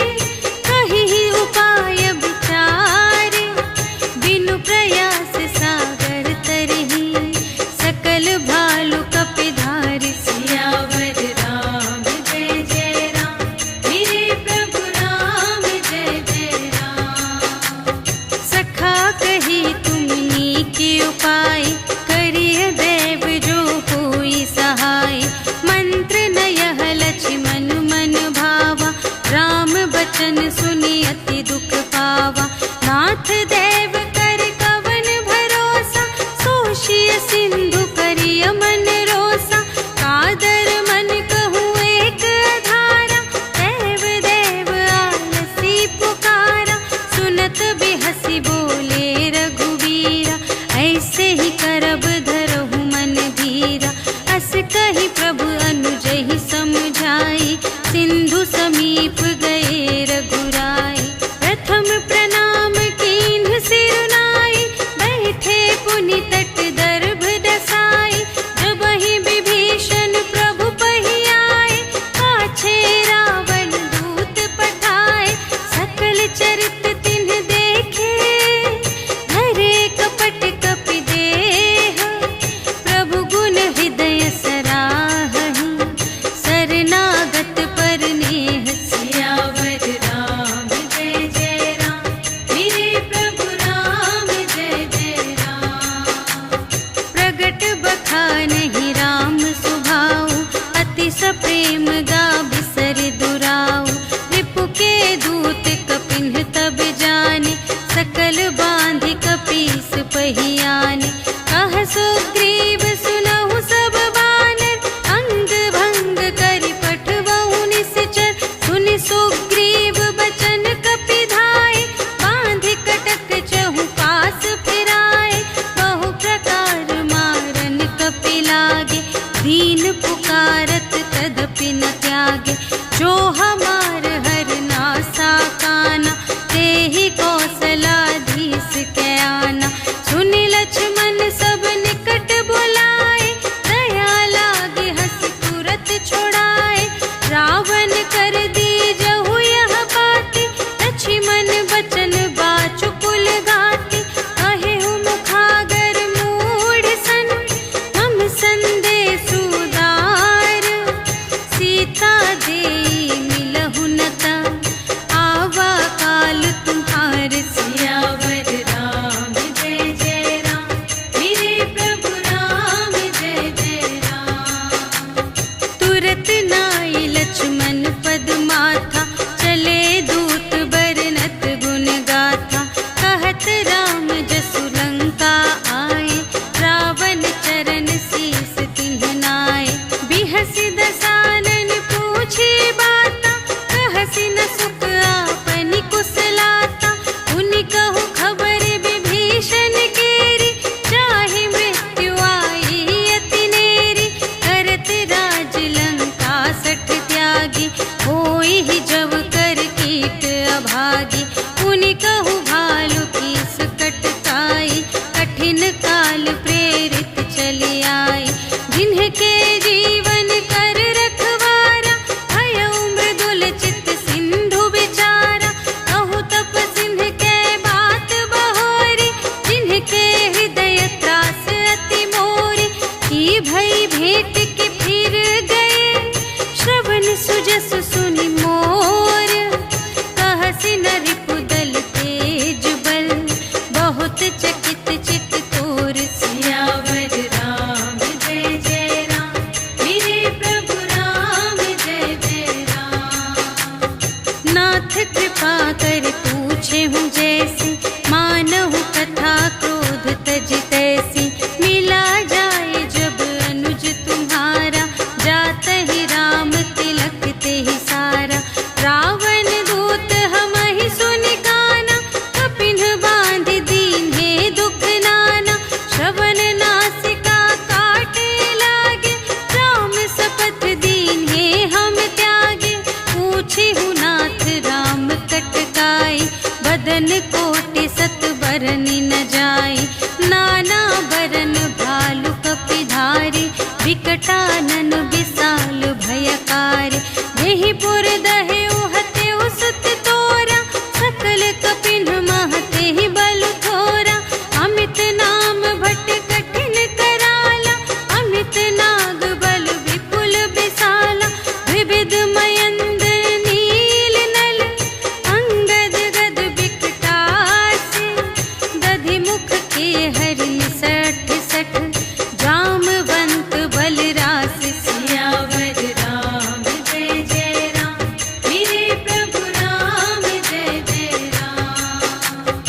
[SPEAKER 1] कहिहि उपाय विचारे। बिनु प्रयास सागर तरहि, सकल भालु कपिधारि। सियावर राम जय जय राम, मेरे प्रभु राम जय जय राम। सखा कही तुमनी के उपाय, करिय देव जो होई सहाय। मंत्र नयह लक्ष्मण मन भावा, राम बचन सुनि अति दुख पावा। नाथ देव कर कवन भरोसा, सोषिय सिंधु करिय मन रोसा। कादर मन कहूँ एक आधारा, देव देव आलसी पुकारा। सुनत बिहसी बोले रघुवीरा, ऐसे ही करब धरहु मन धीरा। अस कहि प्रभु अनुजहि समझाई, सिंधु समीप गए रघुराई। प्रथम प्रणाम कीन्ह सिरुनाई, बैठे पुनि तट दर्भ दसाई। जबहि विभीषण प्रभु पहि आए, पाछे रावण दूत पठाए। सकल चरित तिन्ह देखे, धरे कपट कपि देह। प्रभु गुण हृदय सराहहि, शरणागत पर नेह। सियावर राम जय जय राम, मेरे प्रभु राम जय जय राम। प्रगट बखानहि राम सुभाऊ, अति सप्रेम गा बिसर दुराऊ। रिपु के दूत कपिन्ह तब जाने, सकल बांधि कपीस पहि आने। कह सुग्रीव सुनहु सब बानर, अंग भंग करि पठबहु निश्चर। सुनि सुग्रीव बचन कपिधाय, बांधि कटक चहु पास फिराए। बहु प्रकार मारन कपि लागे, दीन पुकारत तदपि न त्यागे। जो हमार हर नासा काना, तेहि कौशलाधि 27 के आना। सुनि लक्ष्मण सब निकट बुलाए, दया लागे हंस तुरत छोड़ाए। रावण कर दी जहु यह बाती, लक्ष्मण बचन बाचुकुल गाती। कहे मुखागर मूढ़ सन, हम संदेश उदार। सीता देई मिलहु न ता, आवा काल तुम्हार। सियावर राम जय जय राम, मेरे प्रभु राम जय जय राम। तुरत नाई लक्ष्मण पद माथा, चले दूत बरनत गुण गाथा। कहत राम जसु लंका आए, रावण चरण शीस तिन्ह नाए। बिहसि दसानन पूछी बाता, कहसि न सुख आपनि कुशलाता। उनि कहु खबर विभीषण केरी, चाहे मृत्यु आई अति नेरी। करत राज लंका सठ त्यागी, होई ही जब कर कीट अभागी। उनि कहु भालु कीस कटकाई, कठिन काल प्रेरित चली आई। जिन्हके जीवन कर रखवारा, भयउ मृदुल चित सिंधु विचारा। कहु तप सिंह के बात बहोरी, जिन्हके हृदय त्रास अति मोरी। की भई भेंट के फिर गए, श्रवण सुजस सुनि मोर। कहसि न रिपुदल तेज बल, बहुत चकित चित तोर। सियावर राम जय जय राम, मेरे प्रभु राम जय जय राम। नाथ कृपा कर पूछे हूँ जैसी, मानहु कथा क्रोध तज तैसी। मिला जाए जब अनुज तुम्हारा, जात ही राम तिलक ते ही सारा। रावण दूत हमहि सुनि काना, कपिन बांध दीन्हे दुख नाना। श्रवण नासिका काटे लागे, राम सपथ दीन्हे हम त्यागे। पूछे हूँ नाथ राम कटकाई, बदन कोटि सत बरनि न जाई। नाना बरन भालु कपिधारी, विकटानन विशाल भयकारी। यही पुर दहे उहते उसत तोरा, सकल कपिन महते ही बलु थोरा। अमित नाम भट कठिन कराला, अमित नाग बल विपुल विशाला। विविध मयंद्र नील नल, अंगद गद विकटासी। दधि मुख के हरिण सठ सठ, जामवंत बलरासी। सियावर राम जय जय राम, मेरे प्रभु राम जय जय राम।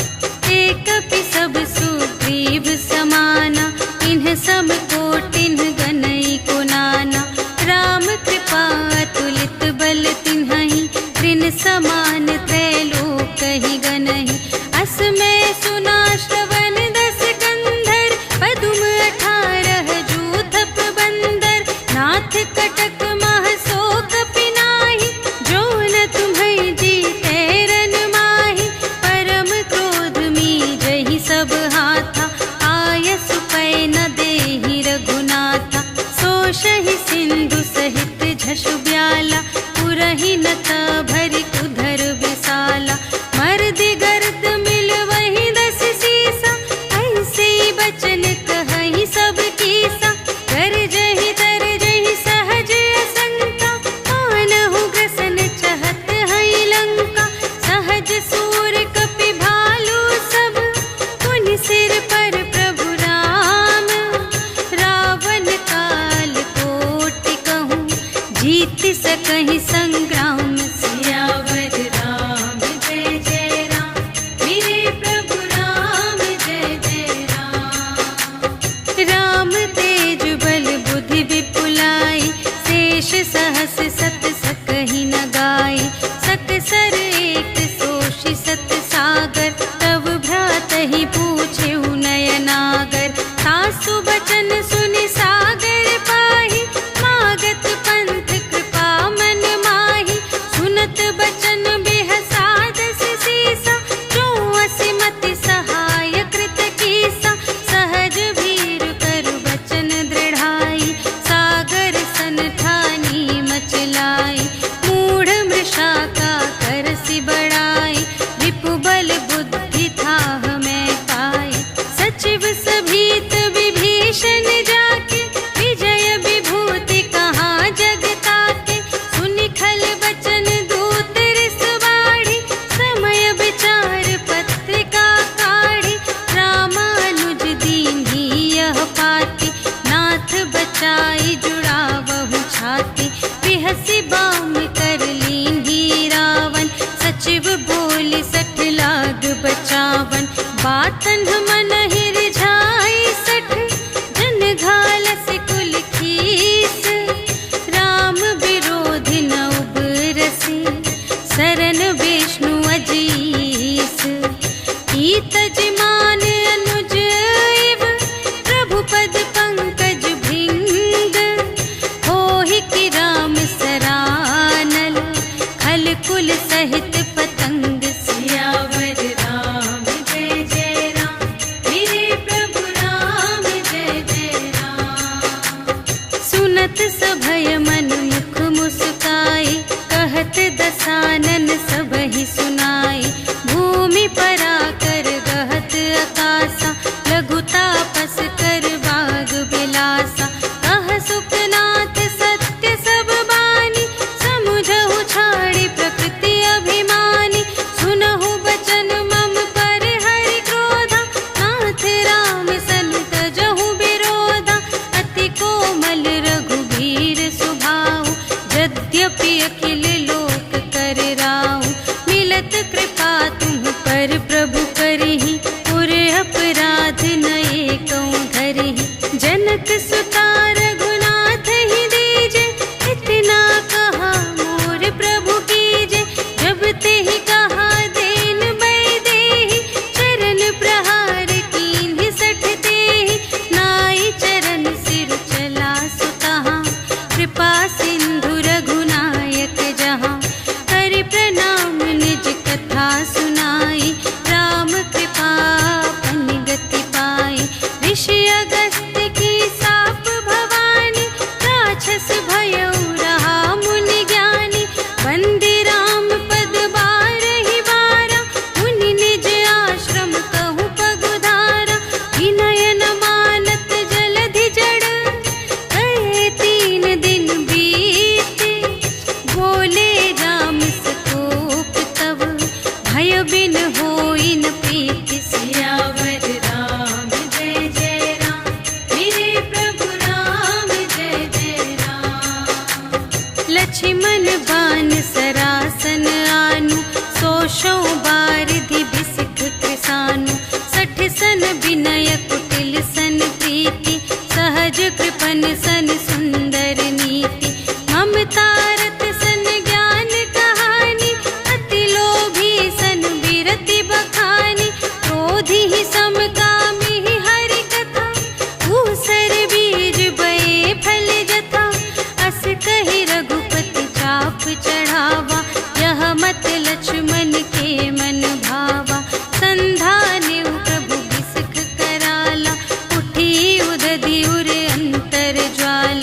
[SPEAKER 1] एक कपि सब सुग्रीव समाना, इन्ह सम कोटिन्ह गनई को नाना। राम कृपा अतुलित बल तिन्हहि, त्रिन समान त्रैलोक ही गनहि। अस में सुना श्रवण 10 कंधर, पदुम 18 जूथप बंदर। नाथ कटक मह शोक पिनाहि, जो न तुम्हें जीते रन माहि। परम क्रोध मीजहि सब हाथा, आयसु पै न देहि रघुनाथा। सोषहि सिंधु सहित झषु ब्याला, पुरहि न भरि कुधर विशाला। मर्दि गर्द मिल वही 10 बातन मन हिरझाई सठ जन घालस कुल खीस राम विरोधी न उबरसी शरण विष्णु अजीस तजमान अनुज इव प्रभु पद पंकज भृंग होहि कि राम सरानल खल कुल सहित पतंग सियावर राम जय जय राम मेरे प्रभु राम जय जय राम। सुनत सभय मन मुख मुस्काई कहत दसानन सबहि सुनाई भूमि पराकर गहत आकाशा लघु तापस कर बाग बिलासा कह सुखनाथ सत्य सब बानी समुझहु छाड़ी प्रकृति अभिमानी सुनहु बचन मम पर हरि क्रोधा नाथ राम सन तजहु विरोधा अति कोमल रघुबीर सुभाऊ यद्यपि अखिल लोक कर राऊ मिलत कृपा तुम पर प्रभु करहि पुर अपराध नये कौं धरहि जनक सुता रघुनाथ ही दीजे इतना कहा मोर प्रभु कीजे जब तेहि कहा देन बै देहि चरण प्रहार कीन्हि सठ तेहि नाई चरण सिर चला सुतहा कृपा सिंधु रघुनायक जहाँ कर प्रणाम निज कथा सुनाई राम कृपा पन गति पाई ऋषि अगस्त्य की साप भवानी राक्षस भयउ रहा मुनि ज्ञानी वंदे राम पद बारहि बारा मुनि निज आश्रम कहु पगुधारा विनय न मानत जलधि जड़ कहे 3 दिन बीते बोले राम सकोप तब भय बिन होई न प्रीति सियावर राम जय जय राम मेरे प्रभु राम जय जय राम। लक्ष्मण बान सरासन आनु सोशौ बारिधि बिसिख कृसानु सठ सन विनय कुटिल सन प्रीति सहज कृपन सन सुंदर नीति ममता रत सन ज्ञान कहानी अति लोभी सन विरति बखानी क्रोधी ही समकामी ही हरि कथा ऊसर बीज बये फल जथा अस कहि रघुपति चाप चढ़ावा यह मत लक्ष्मण के मन भावा संधाने प्रभु बिसख कराला उठी उदधि उर अंतर ज्वाला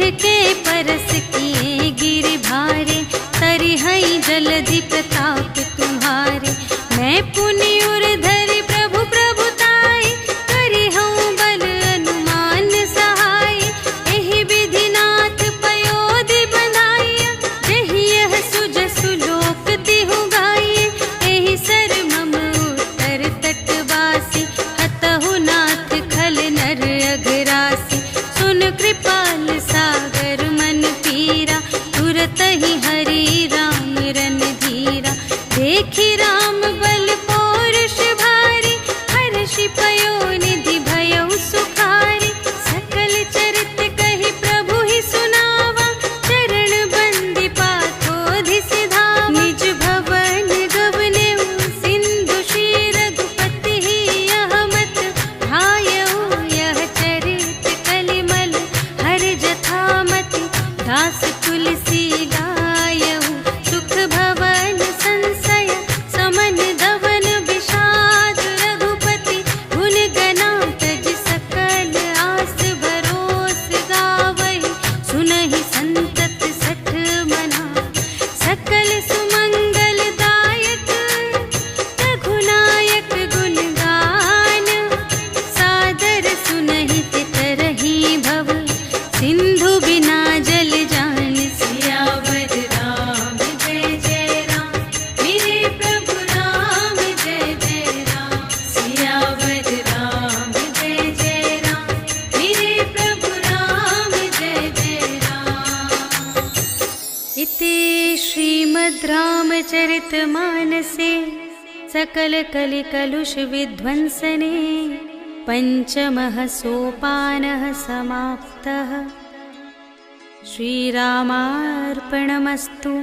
[SPEAKER 1] तिनके परस किए गिरि भारे, तरिहई जलधि प्रताप तुम्हारे। मैं पुनि उर धरि प्रभु प्रभुताई, करिहऊँ बल अनुमान सहाय। एहि विधि नाथ पयोधि बंधाइया, जहि यह सुजसु लोक तिहु गाइए। एहि सर मम उत्तर तटवासी, हतहु नाथ खल नर अघरासी। सुन कृपाल सागर मन पीरा, तुरत ही हरि राम रणधीरा। देखि राम बल पौरुष भारी, हर्षि पयोनिधि भयउ सुखारी। सकल चरित कहि प्रभु ही सुनावा, चरण बंदी पाथोधि सिधावा। निज भवन गवनेउ सिंधु श्री रघुपति ही, यह मत भायउ यह चरित कलिमल हर जथामति। दास तुलसी गायउ सुख भवन संशय, समन दवन विषाद रघुपति। गुण गना तज सकल आस भरोस गावहि, सुनहि संतत सठ मना। सकल सुमंगल दायक रघुनायक गुण गान, सादर सुनहि तितरहि भव, सिंधु बिना जल जान। सियावर राम जय जय राम, मेरे प्रभु राम जय जय राम। सियावर राम जय जय राम, मेरे प्रभु राम जय जय राम। इति श्रीमद् रामचरितमानसे सकल कलि कलुष विध्वंसने, पंचमः सोपानः समाप्तः। श्रीरामार्पणमस्तु।